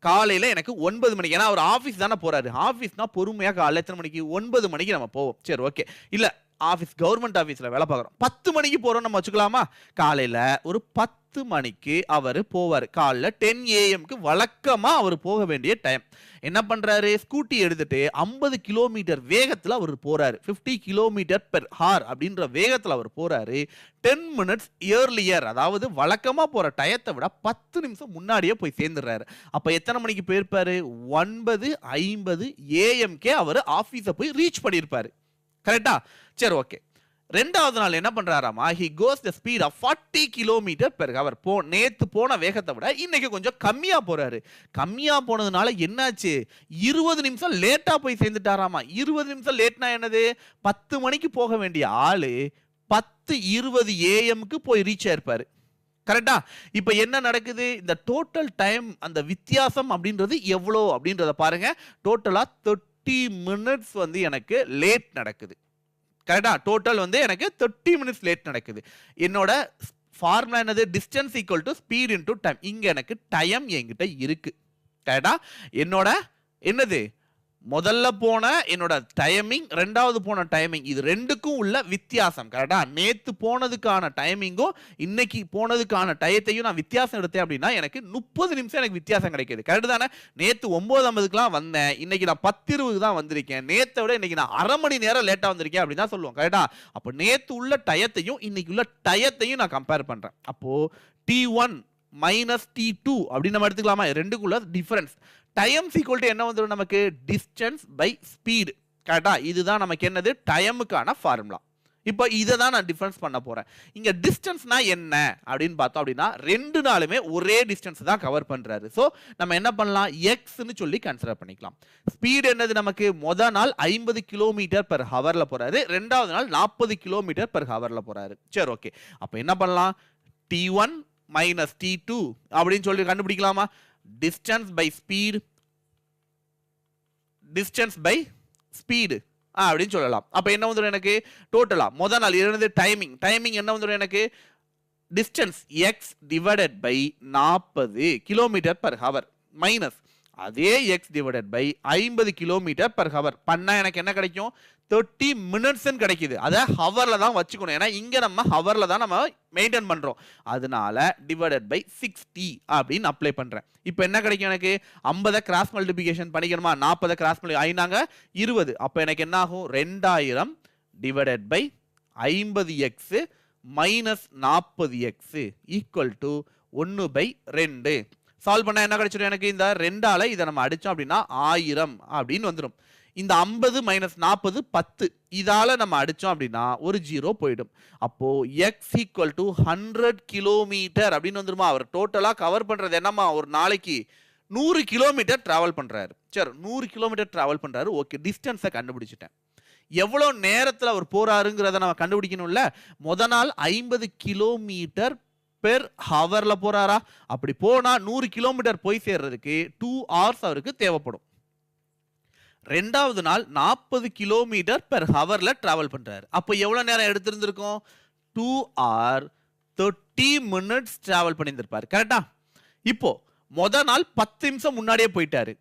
காலையில எனக்கு 9 மணிக்கு, ஏன்னா ஒரு ஆஃபீஸ் தானே போறாரு. ஆஃபீஸ்னா பொறுமையா காலையில எத்தனை மணிக்கு? 9 மணிக்கு நம்ம போவோம். சரி, ஓகே. இல்ல ஆஃபீஸ், கவர்மெண்ட் ஆஃபீஸ்ல வேலை பார்க்குறோம், 10 மணிக்கு போறோம் நம்ம வச்சுக்கலாமா? காலையில ஒரு 10 மணிக்கு அவர் போவார். காலைல 10 AM வழக்கமா அவர் போக வேண்டிய டைம். என்ன பண்றாரு? ஸ்கூட்டி எடுத்துட்டு 50 கிலோமீட்டர் வேகத்துல அவர் போறாரு. 50 கிலோமீட்டர் பெர் ஹார் அப்படின்ற வேகத்துல அவர் போறாரு. 10 மினிட்ஸ் இயர்லியர், அதாவது வழக்கமா போற டயத்தை விட 10 நிமிஷம் முன்னாடியே போய் சேர்ந்துடுறாரு. அப்ப எத்தனை மணிக்கு போயிருப்பாரு? 9:50 AM அவர் ஆபீஸை போய் ரீச் பண்ணியிருப்பாரு. கரெக்டா? சரி, ஓகே. ரெண்டாவது நாள் என்ன பண்றாராமா? he goes the speed of 40 kilometer per hour. நேத்து போன வேகத்தை விட இன்னைக்கு கொஞ்சம் கம்மியா போறாரு. கம்மியா போனதுனால என்னாச்சு? 20 நிமிஷம் லேட்டா போய் சேர்ந்துட்டாராமா. 20 நிமிஷம் லேட்னா என்னது? 10 மணிக்கு போக வேண்டிய ஆளு 10:20 AM போய் ரீச் ஆயிருப்பாரு. கரெக்டா? இப்ப என்ன நடக்குது? இந்த டோட்டல் டைம், அந்த வித்தியாசம் அப்படின்றது எவ்வளோ அப்படின்றத பாருங்க. டோட்டலா 30 மினிட்ஸ் வந்து எனக்கு லேட் நடக்குது. கரெக்டா? டோட்டல் வந்து எனக்கு 30 மினிட்ஸ் லேட் நடக்குது. என்னோட ஃபார்முலா என்னது? Distance equal to speed into time. இங்க எனக்கு டைம் என்கிட்ட இருக்கு. கரெக்டா? என்னோட என்னது? முதல்ல போன என்னோட டைமிங், ரெண்டாவது போன டைமிங், இது ரெண்டுக்கும் உள்ள வித்தியாசம். கரெக்டா? நேத்து போனதுக்கான டைமிங்கும் இன்னைக்கு போனதுக்கான டயத்தையும் நான் வித்தியாசம் எடுத்தேன் அப்படின்னா எனக்கு 30 நிமிஷம் எனக்கு வித்தியாசம் கிடைக்குது. கரெக்ட் தானே? நேத்து 9:50 வந்தேன், இன்னைக்கு நான் 10:20 தான் வந்திருக்கேன். நேத்தை விட இன்னைக்கு நான் அரை மணி நேரம் லேட்டா வந்திருக்கேன் அப்படின்னு தான் சொல்லுவோம். கரெக்டா? அப்போ நேத்து உள்ள டயத்தையும் இன்னைக்கு உள்ள டயத்தையும் நான் கம்பேர் பண்றேன். அப்போ T1 மைனஸ் T2 அப்படின்னு நம்ம எடுத்துக்கலாமா? ரெண்டுக்குள்ள டிஃபரன்ஸ். டைம்ஸ் ஈக்குவல் டு என்ன வந்துடும் நமக்கு? Distance by speed. கரெக்டா? இதுதான் நமக்கு என்னது? டைமுக்கான ஃபார்முலா. இப்போ இதை தான் நான் டிஃபரன்ஸ் பண்ண போறேன். இங்க டிஸ்டன்ஸ்னா என்ன அப்படின்னு பார்த்தோம் அப்படின்னா ரெண்டு நாளுமே ஒரே டிஸ்டன்ஸ் தான் கவர் பண்றாரு. ஸோ நம்ம என்ன பண்ணலாம்? எக்ஸ்ன்னு சொல்லி கன்சிடர் பண்ணிக்கலாம். ஸ்பீடு என்னது நமக்கு? முதல் நாள் 50 கிலோமீட்டர் பெர் ஹவர்ல போறாரு, ரெண்டாவது நாள் 40 கிலோமீட்டர் பெர் ஹவர்ல போறாரு. சரி, ஓகே. அப்போ என்ன பண்ணலாம்? T1 மைனஸ் T2 அப்படின்னு சொல்லி கண்டுபிடிக்கலாமா? Distance by speed, distance by speed அப்படின்னு சொல்லலாம். அப்ப என்ன வந்துடும் எனக்கு? டோட்டலா முதல் நாள் என்னது? டைமிங். டைமிங் என்ன வந்துடும் எனக்கு? Distance x divided by 40 kilometre per hour minus அதே x divided by 50 kilometre per hour பண்ணா எனக்கு என்ன கிடைக்கும்? 30 மினிட்ஸ் கிடைக்குது. அதை ஹவர்ல தான் வச்சுக்கணும். ஏன்னா இங்க நம்ம ஹவர்ல தான் நம்ம மெயின்டைன் பண்றோம். அதனால டிவைடட் பை 60 அப்படின்னு அப்ளை பண்றேன். இப்போ என்ன கிடைக்கும் எனக்கு? 50 கிராஸ் மல்டிபிகேஷன் பண்ணிக்கணுமா? 40 கிராஸ் மல்டி ஐநாங்க 20. அப்போ எனக்கு என்ன ஆகும்? 2000 divided by 50x minus 40x equal to 1/2. Solve பண்ணா என்ன கிடைச்சிடும் எனக்கு? இந்த 2ஆல இதை நம்ம அடிச்சோம் அப்படின்னா 1000 அப்படின்னு வந்துடும். இந்த 50 மைனஸ் 40 10. இதால நம்ம அடிச்சோம் அப்படின்னா ஒரு 0 போயிடும். அப்போ x ஈக்குவல் டு 100 கிலோமீட்டர் அப்படின்னு வந்துருமா? அவர் டோட்டலா கவர் பண்றது என்னமா? ஒரு நாளைக்கு 100 கிலோமீட்டர் டிராவல் பண்றாரு. சரி 100 கிலோமீட்டர் டிராவல் பண்றாரு. ஓகே டிஸ்டன்ஸை கண்டுபிடிச்சிட்டேன். எவ்வளோ நேரத்தில் அவர் போறாருங்கிறத நம்ம கண்டுபிடிக்கணும்ல. முத நாள் 50 கிலோமீட்டர் பெர் ஹவர்ல போறாரா? அப்படி போனா 100 கிலோமீட்டர் போய் சேர்றதுக்கு 2 hours அவருக்கு தேவைப்படும். ரெண்டாவது நாள் 40 கிலோமீட்டர் பெர் ஹவர்ல டிராவல் பண்றாரு. அப்போ எவ்வளவு நேரம் எடுத்திருந்திருக்கும்? 2 hours 30 minutes டிராவல் பண்ணியிருந்திருப்பாரு. கரெக்டா? இப்போ முத நாள் 10 நிமிஷம் முன்னாடியே போயிட்டாரு.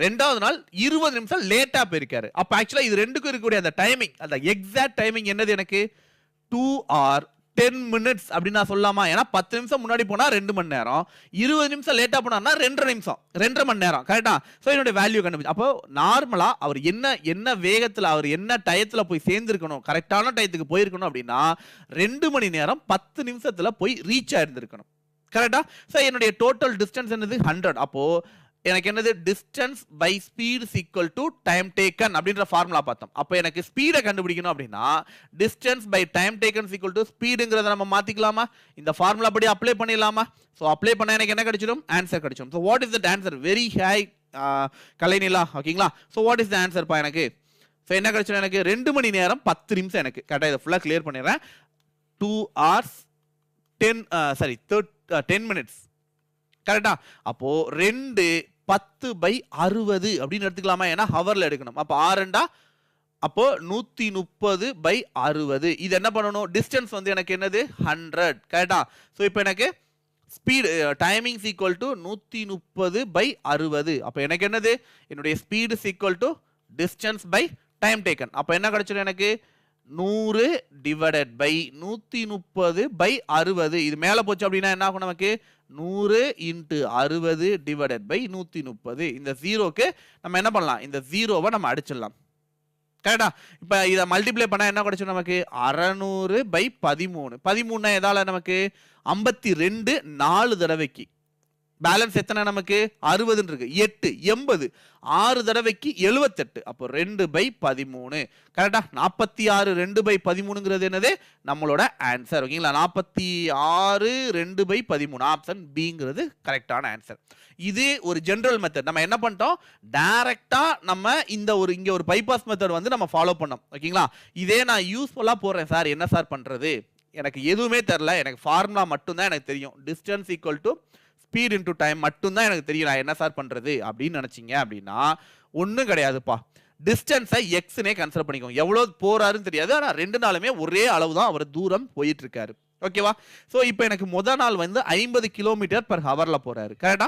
ரெண்டாவது நாள் 20 நிமிஷம் லேட்டா போயிருக்காரு. அப்ப ஆக்சுவலா இது ரெண்டுக்கும் இருக்கக்கூடிய அந்த டைமிங், அந்த எக்ஸாக்ட் டைமிங் என்னது எனக்கு? 2 hours 10 minutes அப்படின்னு நான் சொல்லலாமா? ஏன்னா 10 நிமிஷம் முன்னாடி போனா 2 மணி நேரம், 20 நிமிஷம் லேட்டா போனா 2.5 நிமிஷம், 2.5 மணி நேரம். கரெக்டா? சோ என்னோட வேல்யூ கண்டுபிடிச்சு. அப்போ நார்மலா அவர் என்ன வேகத்துல, அவர் என்ன டயத்துல போய் சேர்ந்திருக்கணும், கரெக்டான டயத்துக்கு போயிருக்கணும் அப்படின்னா 2 மணி நேரம் 10 நிமிஷத்துல போய் ரீச் ஆயிருந்திருக்கணும். கரெக்டா? சோ என்னுடைய டோட்டல் டிஸ்டன்ஸ் என்னது? 100. அப்போ எனக்கு என்னது? Distance by speed is equal to time taken அப்படின்ற ஃபார்முலா பார்த்தோம். அப்போ எனக்கு ஸ்பீடை கண்டுபிடிக்கணும் அப்படின்னா distance by time taken is equal to ஸ்பீடுங்கிறத நம்ம மாத்திக்கலாமா? இந்த ஃபார்முலா படி அப்ளை பண்ணிடலாமா? ஸோ அப்ளை பண்ண எனக்கு என்ன கிடைச்சிடும்? ஆன்சர் கிடைச்சிடும். So what is that answer? Very hi Kalainila. ஓகேங்களா? So what is the answer பா எனக்கு? ஸோ என்ன கிடைச்சிடும் எனக்கு? 2 மணி நேரம் 10 நிமிஷம் எனக்கு. கரெக்டாக இதை ஃபுல்லாக கிளியர் பண்ணிடுறேன். 2 hours 10 minutes. கரெக்டா? அப்போ 2/10/60 அப்படின்னு எடுத்துக்கலாமா? ஏன்னா ஹவர்ல எடுக்கணும். அப்போ 6 அப்போ 130/60. இது என்ன பண்ணணும்? டிஸ்டன்ஸ் வந்து எனக்கு என்னது? 100. கரெக்டா? ஸோ இப்போ எனக்கு ஸ்பீடு டைமிங் ஈக்குவல் டு 130/60. அப்போ எனக்கு என்னது? என்னுடைய speed equal to distance by time taken. அப்போ என்ன கிடைச்சிடும் எனக்கு? 100 டிவைடட் பை 130/60. இது மேல போச்சு அப்படின்னா என்ன ஆகும் நமக்கு? 100 × 60 டிவைடட் பை 130. இந்த ஜீரோக்கு நம்ம என்ன பண்ணலாம்? இந்த ஜீரோவை நம்ம அடிச்சிடலாம். கரெக்டா? இப்ப இதை மல்டிப்ளை பண்ணா என்ன கிடைக்கும் நமக்கு? 600/13. 13 எதால நமக்கு? 52 4 தடவைக்கு. பேலன்ஸ் எத்தனை நமக்கு? 60 இருக்கு. 8 80 6 தடவைக்கு 78. அப்போ 2/13. கரெக்டா? 46 2/13ங்கிறது என்னது? நம்மளோட ஆன்சர். ஓகேங்களா? 46 2/13 ஆப்ஷன் பிங்கிறது கரெக்டான ஆன்சர். இது ஒரு ஜெனரல் மெத்தட். நம்ம என்ன பண்ணிட்டோம்? டைரக்டா நம்ம இங்க ஒரு பைபாஸ் மெத்தட் வந்து நம்ம ஃபாலோ பண்ணோம். ஓகேங்களா? இதே நான் யூஸ்ஃபுல்லா போடுறேன் சார், என்ன சார் பண்றது? எனக்கு எதுவுமே தெரியல, எனக்கு ஃபார்முலா மட்டும் தான் எனக்கு தெரியும். Distance equal to speed into time மட்டும் தான் எனக்கு தெரியும். நான் என்ன சார் பண்றது அப்படின்னு நினைச்சீங்க அப்படின்னா ஒன்றும் கிடையாதுப்பா. டிஸ்டன்ஸை எக்ஸ்னே கன்சிடர் பண்ணிக்கோங்க. எவ்வளவு போறாருன்னு தெரியாது, ஆனா 2 நாளுமே ஒரே அளவு தான் அவர் தூரம் போயிட்டு இருக்காரு. ஓகேவா? ஸோ இப்போ எனக்கு முதல் நாள் வந்து 50 கிலோமீட்டர் பெர் ஹவர்ல போறாரு. கரெக்டா?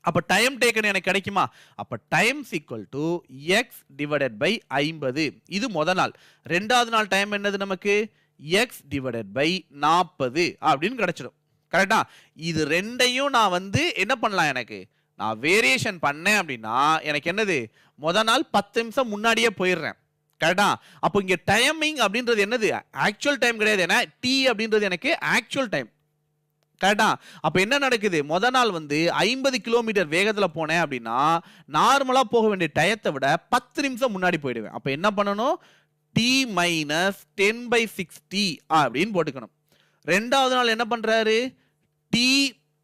அப்ப டைம் டேக்கன் எனக்கு கிடைக்குமா? அப்ப time equal to x divided by 50. இது முதல் நாள். ரெண்டாவது நாள் டைம் என்னது நமக்கு? எக்ஸ் டிவைடட் பை 40 அப்படின்னு கிடைச்சிடும். கரெக்டா? இது ரெண்டையும் நான் வந்து என்ன பண்ணலாம்? எனக்கு நான் வேரியேஷன் பண்ணேன் அப்படின்னா எனக்கு என்னது? முதல் நாள் 10 நிமிஷம் முன்னாடியே போயிடுறேன். கரெக்டா? அப்போ இங்க டைமிங் அப்படின்றது என்னது? ஆக்சுவல் டைம் கிடையாது. ஏன்னா டி அப்படின்றது எனக்கு ஆக்சுவல் டைம். கரெக்டா? அப்ப என்ன நடக்குது? முதல் நாள் வந்து 50 கிலோமீட்டர் வேகத்துல போனேன் அப்படின்னா நார்மலா போக வேண்டிய டயத்தை விட 10 நிமிஷம் முன்னாடி போயிடுவேன். அப்ப என்ன பண்ணணும்? டி மைனஸ் 10/60 அப்படின்னு போட்டுக்கணும். ரெண்டாவது நாள் என்ன பண்றாரு? D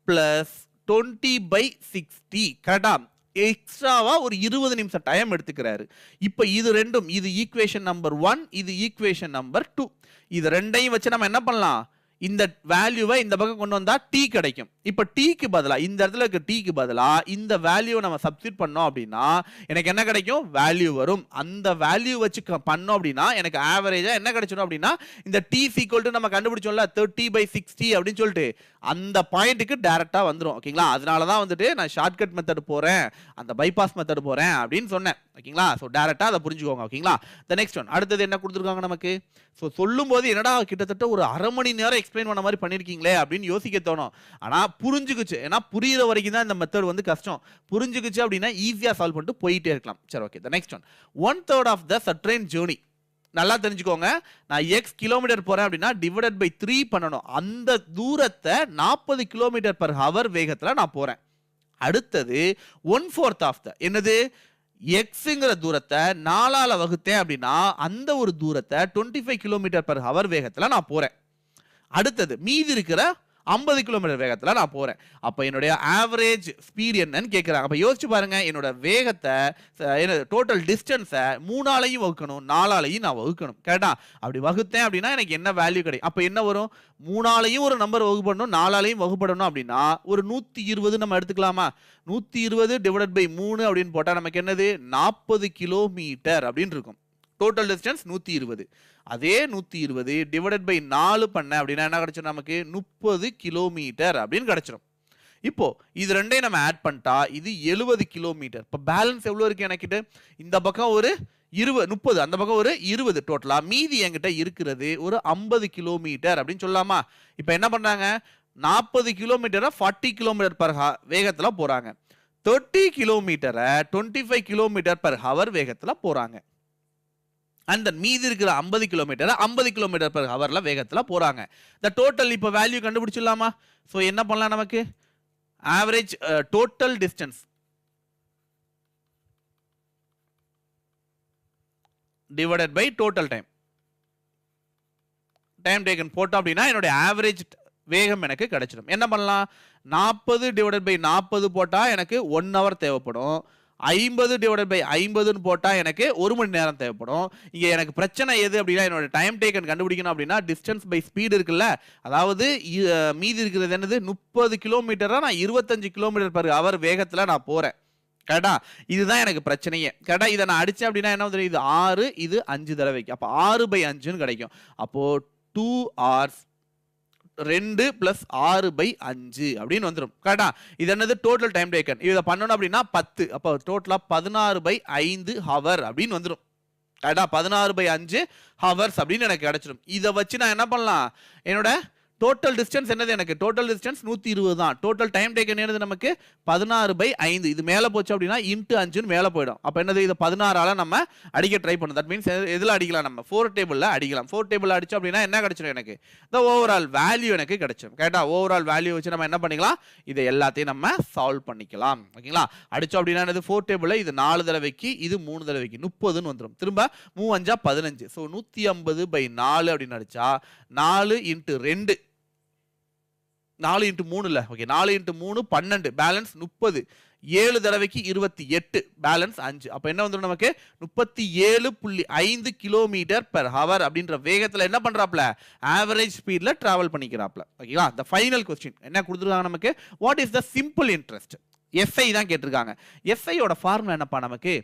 plus 20/60. கரெக்டா? எக்ஸ்ட்ராவா ஒரு 20 நிமிஷம் டைம் எடுத்துக்கிறாரு. இப்ப இது ரெண்டும், இது ஈக்குவேஷன் நம்பர் 1, இது ஈக்குவேஷன் நம்பர் 2. இது ரெண்டையும் வச்சு நம்ம என்ன பண்ணலாம்? இந்த வேல்யூவை இந்த பக்கம் கொண்டு வந்தா டி கிடைக்கும். இப்ப டீக்கு பதிலா இந்த இடத்துல இருக்க டீக்கு பதிலா இந்த வேல்யூவை நம்ம சப்ஸ்டிட்யூட் பண்ணோம் அப்படின்னா எனக்கு என்ன கிடைக்கும்? வேல்யூ வரும். அந்த வேல்யூ வச்சு பண்ணோம் அப்படின்னா எனக்கு ஆவரேஜா என்ன கிடைச்சிடும் அப்படின்னா இந்த டி ஈக்குவல் டு நம்ம கண்டுபிடிச்சோம்ல 30/60 அப்படின்னு சொல்லிட்டு அந்த பாயிண்ட்டுக்கு டைரக்டா வந்துடும். ஓகேங்களா? அதனாலதான் வந்துட்டு நான் ஷார்ட்கட் மெத்தட் போறேன், அந்த பைபாஸ் மெத்தட் போறேன் அப்படின்னு சொன்னேன். ஓகேங்களா? ஸோ டைரக்டா அதை புரிஞ்சுக்கோங்க. ஓகேங்களா? The next one. அடுத்தது என்ன கொடுத்துருக்காங்க நமக்கு? ஸோ சொல்லும் போது என்னடா கிட்டத்தட்ட ஒரு அரை மணி நேரம் எக்ஸ்பிளைன் பண்ண மாதிரி பண்ணிருக்கீங்களே அப்படின்னு யோசிக்க தோணும். ஆனா புரிஞ்சுக்குச்சு. ஏன்னா புரியுற வரைக்கும் தான் இந்த மெத்தட் வந்து கஷ்டம். புரிஞ்சுக்குச்சு அப்படின்னா ஈஸியா சால்வ் பண்ணிட்டு போயிட்டே இருக்கலாம். சரி, okay. The next one. 1/3 of the train journey. நல்லா தெரிஞ்சுக்கோங்க. நான் எக்ஸ் கிலோமீட்டர் போறேன் அப்படின்னா டிவைடட் பை 3 பண்ணணும். அந்த தூரத்தை 40 கிலோமீட்டர் பெர் ஹவர் வேகத்துல நான் போறேன். அடுத்தது 1/4 ஆஃப் த என்னது? எக்ஸுங்கிற தூரத்தை 4ஆல வகுத்தேன் அப்படின்னா அந்த ஒரு தூரத்தை 25 கிலோமீட்டர் பெர் ஹவர் வேகத்துல நான் போறேன். அடுத்தது மீதி இருக்கிற 50 கிலோமீட்டர் வேகத்தில் நான் போகிறேன். அப்போ என்னுடைய ஆவரேஜ் ஸ்பீட் என்னன்னு கேட்குறாங்க. அப்போ யோசிச்சு பாருங்க, என்னோட வேகத்தை டோட்டல் டிஸ்டன்ஸை 3ஆலையும் வகுக்கணும், 4ஆலையும் நான் வகுக்கணும். கரெக்டா? அப்படி வகுத்தேன் அப்படின்னா எனக்கு என்ன வேல்யூ கிடைக்கும்? அப்போ என்ன வரும்? 3ஆலையும் ஒரு நம்பர் வகுப்படணும், 4ஆலையும் வகுப்படணும் அப்படின்னா ஒரு 120 நம்ம எடுத்துக்கலாமா? 120 டிவைடட் பை 3 அப்படின்னு போட்டால் நமக்கு என்னது? 40 கிலோமீட்டர் அப்படின்னு இருக்கும். Total distance 120. அதே 120 டிவைடட் பை 4 பண்ண அப்படின்னா என்ன கிடைச்சிடும்? நமக்கு 30 கிலோமீட்டர் அப்படின்னு கிடைச்சிடும். இப்போ இது ரெண்டையும் நம்ம ஆட் பண்ணிட்டா இது 70 கிலோமீட்டர். இப்போ பேலன்ஸ் எவ்வளோ இருக்கு எனக்கிட்ட? இந்த பக்கம் ஒரு 30, அந்த பக்கம் ஒரு 20 டோட்டலா. மீதி என்கிட்ட இருக்கிறது ஒரு 50 கிலோமீட்டர் அப்படின்னு சொல்லலாமா? இப்போ என்ன பண்றாங்க? 40 கிலோமீட்டரை 40 கிலோமீட்டர் பர் வேகத்தில் போறாங்க. 30 கிலோமீட்டரை 25 கிலோமீட்டர் பர் ஹவர் வேகத்தில் போறாங்க. அந்த மீதி இருக்கிற 50 கிலோமீட்டர் 50 கிலோமீட்டர் பர் ஹவர்ல வேகத்துல போறாங்க. இந்த டோட்டல் இப்போ வேல்யூ கண்டுபிடிச்சிடலாமா? ஸோ என்ன பண்ணலாம்? நமக்கு average total distance divided by total time taken போட்டோம் அப்படின்னா என்னுடைய ஆவரேஜ் வேகம் எனக்கு கிடைச்சிடும். என்ன பண்ணலாம்? 40 டிவைடட் பை 40 போட்டா எனக்கு 1 ஹவர் தேவைப்படும். 50 டிவைடட் பை 50ன்னு போட்டா எனக்கு 1 மணி நேரம் தேவைப்படும். இங்க எனக்கு பிரச்சனை எது அப்படின்னா என்னோட டைம் டேக்கன் கண்டுபிடிக்கணும் அப்படின்னா டிஸ்டன்ஸ் பை ஸ்பீட் இருக்குல்ல, அதாவது மீதி இருக்கிறது என்னது? 30 கிலோமீட்டரா நான் 25 கிலோமீட்டர் பர் ஹவர் வேகத்துல நான் போறேன். கரெக்டா? இதுதான் எனக்கு பிரச்சனையே. கரெக்டா? இதை நான் அடிச்சேன் அப்படின்னா என்ன தெரியும்? இது 6, இது 5 தடவைக்கு. அப்போ 6/5ன்னு கிடைக்கும். அப்போ 2 hours 2 + 6/5 அப்படின்னு வந்துடும். கரெக்டா? இது என்னது? Total time taken. இதை பண்ணணும் அப்படின்னா 10. அப்போ டோட்டலா 16/5 ஹவர் அப்படின்னு வந்துடும். கரெக்டா? 16/5 ஹவர்ஸ் அப்படின்னு எனக்கு கிடைச்சிடும். இதை வச்சு நான் என்ன பண்ணலாம்? என்னோட டோட்டல் டிஸ்டன்ஸ் என்னது? எனக்கு டோட்டல் டிஸ்டன்ஸ் 120 தான். டோட்டல் டைம் டேக்கன் என்னது? நமக்கு 16/5. இது மேலே போச்சு அப்படின்னா இன்ட்டு 5ன்னு மேலே போயிடும். அப்போ என்னது? இது 16ஆல நம்ம அடிக்க ட்ரை பண்ணும். தட் மீன்ஸ் எதில் அடிக்கலாம்? நம்ம 4 டேபிளில் அடிக்கலாம். 4 டேபிளில் அடிச்சோம் அப்படின்னா என்ன கிடைச்சிடும்? எனக்கு இந்த ஓவரால் வேல்யூ எனக்கு கிடைச்சிடும். கரெக்டா? ஓவரால் வேல்யூ வச்சு நம்ம என்ன பண்ணிக்கலாம்? இதை எல்லாத்தையும் நம்ம சால்வ் பண்ணிக்கலாம். ஓகேங்களா? அடிச்சோம் அப்படின்னா என்னது? 4 டேபிளில் இது 4 தடவைக்கு, இது 3 தடவைக்கு 30ன்னு வந்துடும். திரும்ப 3 5 15. ஸோ 150/4 அப்படின்னு அடிச்சா 4 × 2 4 × 3 இல்ல. Okay, 4 × 3 12, balance 30. 7 தடவைக்கு 28, பேலன்ஸ் 5. அப்ப என்ன வந்துடும்? நமக்கு 37.5 கிலோமீட்டர் பெர் ஹவர் அப்படின்ற வேகத்துல என்ன பண்றாப்ல? ஆவரேஜ் ஸ்பீட்ல டிராவல் பண்ணிக்கிறாப்ல. ஓகேவா? the final question என்ன கொடுத்துருக்காங்க நமக்கு? What is the simple interest? SI தான் கேட்டிருக்காங்க. எஸ்ஐ யோட ஃபார்முலா என்னப்பா? நமக்கு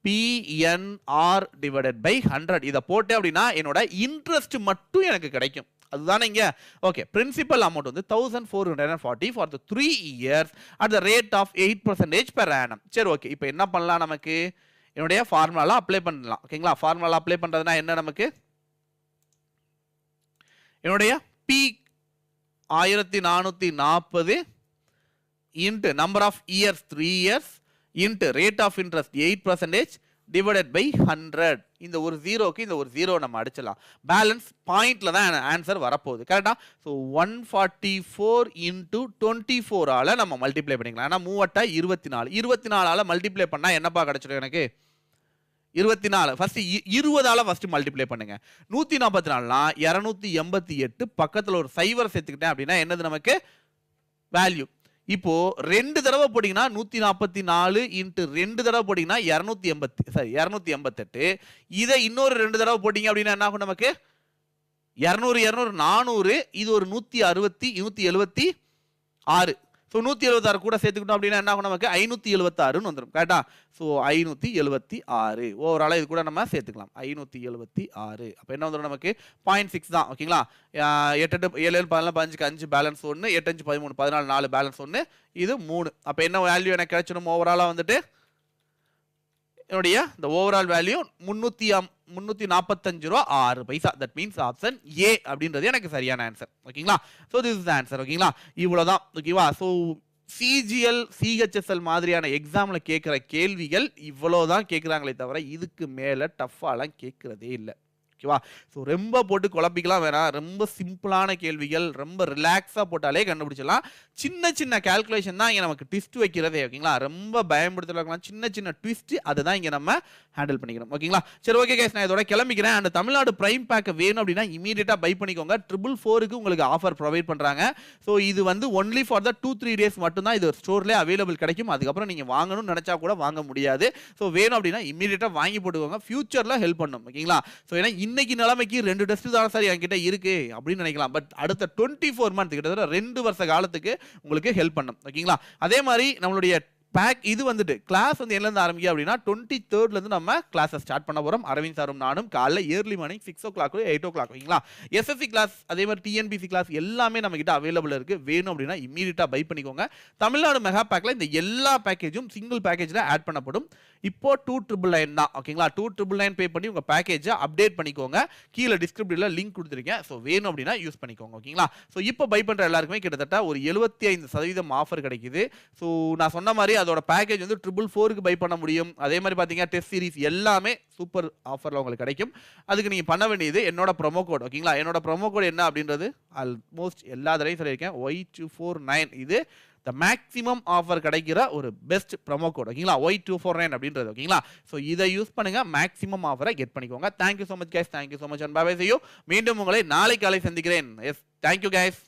PNR டிவைடட் பை 100. இதை போட்டேன் அப்படின்னா என்னோட இன்ட்ரெஸ்ட் மட்டும் எனக்கு கிடைக்கும். அதுதானே இங்க. ஓகே, பிரின்சிபல் அமௌண்ட் வந்து 1440 for the 3 years at the rate of 8% per annum. சரி, ஓகே. இப்போ என்ன பண்ணலாம்? நமக்கு என்னுடைய ஃபார்முலா அப்ளை பண்ணலாம். ஓகேங்களா? ஃபார்முலா அப்ளை பண்றதுனா என்ன? நமக்கு என்னுடைய P 1440 into number of years 3 years into rate of interest 8% divided by 100. இந்த ஒரு ஜீரோக்கு இந்த ஒரு ஜீரோ நம்ம அடிச்சலாம். பேலன்ஸ் பாயிண்ட்ல தான் ஆன்சர் வரப்போகுது. கரெக்டா? ஸோ 144 × 24ஆல நம்ம மல்டிப்ளை பண்ணிக்கலாம். ஏன்னா 3 × 24 மல்டிப்ளை பண்ணா என்னப்பா கிடைச்சிடும்? எனக்கு 24. ஃபர்ஸ்ட் 20ஆல ஃபர்ஸ்ட் மல்டிப்ளை பண்ணுங்க. 144னா 288, பக்கத்துல ஒரு 0 சேர்த்துக்கிட்டேன் அப்படின்னா என்னது? நமக்கு வேல்யூ. இப்போ 2 தடவை போட்டீங்கன்னா 144 × 2 தடவை போட்டீங்கன்னா 288. இதை இன்னொரு 2 தடவை போட்டீங்க அப்படின்னா என்ன ஆகும்? நமக்கு 200 400. இது ஒரு 176. ஸோ 176 கூட சேர்த்துக்கிட்டோம் அப்படின்னா என்ன ஆகும்? நமக்கு 576ன்னு வந்துடும். கரெக்டா? ஸோ 576 ஓவராலாக இது கூட நம்ம சேர்த்துக்கலாம். 576. அப்போ என்ன வந்துடும்? நமக்கு 0.6 தான். ஓகேங்களா? 8 7 7 14 15 5 பேலன்ஸ் 1, 8 5 13 14 4 பேலன்ஸ் 1, இது 3. அப்போ என்ன வேல்யூ எனக்கு கிடைச்சிடும்? ஓவராலாக வந்துட்டு என்னுடைய இந்த ஓவரால் வேல்யூ 345 ரூபா 6 பைசா. தட் மீன்ஸ் ஆப்ஷன் ஏ அப்படின்றது எனக்கு சரியான ஆன்சர். ஓகேங்களா? So this is answer. ஓகேங்களா? இவ்வளோதான். ஓகேவா? ஸோ சிஜிஎல் சிஹெச்எஸ்எல் மாதிரியான எக்ஸாமில் கேட்குற கேள்விகள் இவ்வளோதான் கேட்குறாங்களே தவிர இதுக்கு மேலே டஃப்பாலாம் கேட்குறதே இல்லை. ஓகேவா? ஸோ ரொம்ப போட்டு குழப்பிக்கலாம் வேணாம். ரொம்ப சிம்பிளான கேள்விகள், ரொம்ப ரிலாக்ஸா போட்டாலே கண்டுபிடிச்சிடலாம். சின்ன சின்ன கால்குலேஷன் தான் இங்க நமக்கு ட்விஸ்ட் வைக்கிறதே. ஓகேங்களா? ரொம்ப பயமுறுத்தலாம். சின்ன சின்ன ட்விஸ்ட் அதுதான் இங்க நம்ம ஹேண்டில் பண்ணிக்கணும். ஓகேங்களா? சரி ஓகே கைஸ், நான் இதோட கிளம்பிக்கிறேன். அண்ட் தமிழ்நாடு பிரைம் பேக் வேணும் அப்படின்னா இமீடியட்டா பை பண்ணிக்கோங்க. 444க்கு உங்களுக்கு ஆஃபர் ப்ரொவைட் பண்றாங்க. ஸோ இது வந்து ஒன்லி ஃபார் த 2-3 டேஸ் மட்டும் தான் இது ஸ்டோர்ல அவைலபிள் கிடைக்கும். அதுக்கப்புறம் நீங்க வாங்கணும்னு நினைச்சா கூட வாங்க முடியாது. ஸோ வேணும் அப்படின்னா இமீடியட்டா வாங்கி போட்டுக்கோங்க. ஃபியூச்சர்ல ஹெல்ப் பண்ணும். ஓகேங்களா? ஸோ ஏன்னா இன்னைக்கு நிலைமைக்கு 2 டெஸ்ட் தான் சார் என்கிட்ட இருக்கு அப்படின்னு நினைக்கலாம். பட் அடுத்த 24 மந்த் கிட்டத்தட்ட 2 வருஷ காலத்துக்கு உங்களுக்கு ஹெல்ப் பண்ணும். ஓகேங்களா? அதே மாதிரி நம்மளுடைய பேக் இது வந்துட்டு கிளாஸ் வந்து எதுல இருந்து ஆரம்பிக்கும் அப்படின்னா 23rd இருந்து நம்ம கிளாஸ் ஸ்டார்ட் பண்ண போறோம். அரவிந்த் சாரும் நானும் காலைல ஏர்லி மார்னிங் 6 o'clock 8 o'clock. ஓகேங்களா? எஸ்எஸ்சி கிளாஸ் அதே மாதிரி டிஎன்பிசி கிளாஸ் எல்லாமே நம்ம கிட்ட அவைலபிள் இருக்கு. வேணும் அப்படின்னா இமீடியட்டா பை பண்ணிக்கோங்க. தமிழ்நாடு மெகா பேக்ல இந்த எல்லா பேக்கேஜும் சிங்கிள் பேக்கேஜ்ல ஆட் பண்ணப்படும். இப்போ 299 தான். ஓகேங்களா? 299 பே பண்ணி உங்க பேக்கேஜை அப்டேட் பண்ணிக்கோங்க. கீழே டிஸ்கிரிப்ஷன்ல லிங்க் கொடுத்துருக்கேன். ஸோ வேணும் அப்படின்னா யூஸ் பண்ணிக்கோங்க. ஓகேங்களா? ஸோ இப்போ பை பண்ற எல்லாருக்குமே கிட்டத்தட்ட ஒரு 75% ஆஃபர் கிடைக்குது. ஸோ நான் சொன்ன மாதிரி அதோட பேக்கேஜ் வந்து 444க்கு பை பண்ண முடியும். அதே மாதிரி பார்த்தீங்கன்னா டெஸ்ட் சீரிஸ் எல்லாமே சூப்பர் ஆஃபர்ல உங்களுக்கு கிடைக்கும். அதுக்கு நீங்க பண்ண வேண்டியது என்னோட ப்ரோமோ கோட். ஓகேங்களா? என்னோட ப்ரோமோ கோட் என்ன அப்படின்றது ஆல்மோஸ்ட் எல்லா தடவையும் சொல்லியிருக்கேன். Y249 இது த மேக்ஸிமம் ஆஃபர் கிடைக்கிற ஒரு பெஸ்ட் ப்ரோமோ கோட். ஓகேங்களா? Y249 அப்படின்றது. ஓகேங்களா? ஸோ இதை யூஸ் பண்ணுங்க. மேக்ஸிமம் ஆஃபரை கெட் பண்ணிக்கோங்க. Thank you so much guys. Thank you so much and bye bye. மீண்டும் உங்களை நாளை காலை சந்திக்கிறேன். Yes, thank you guys.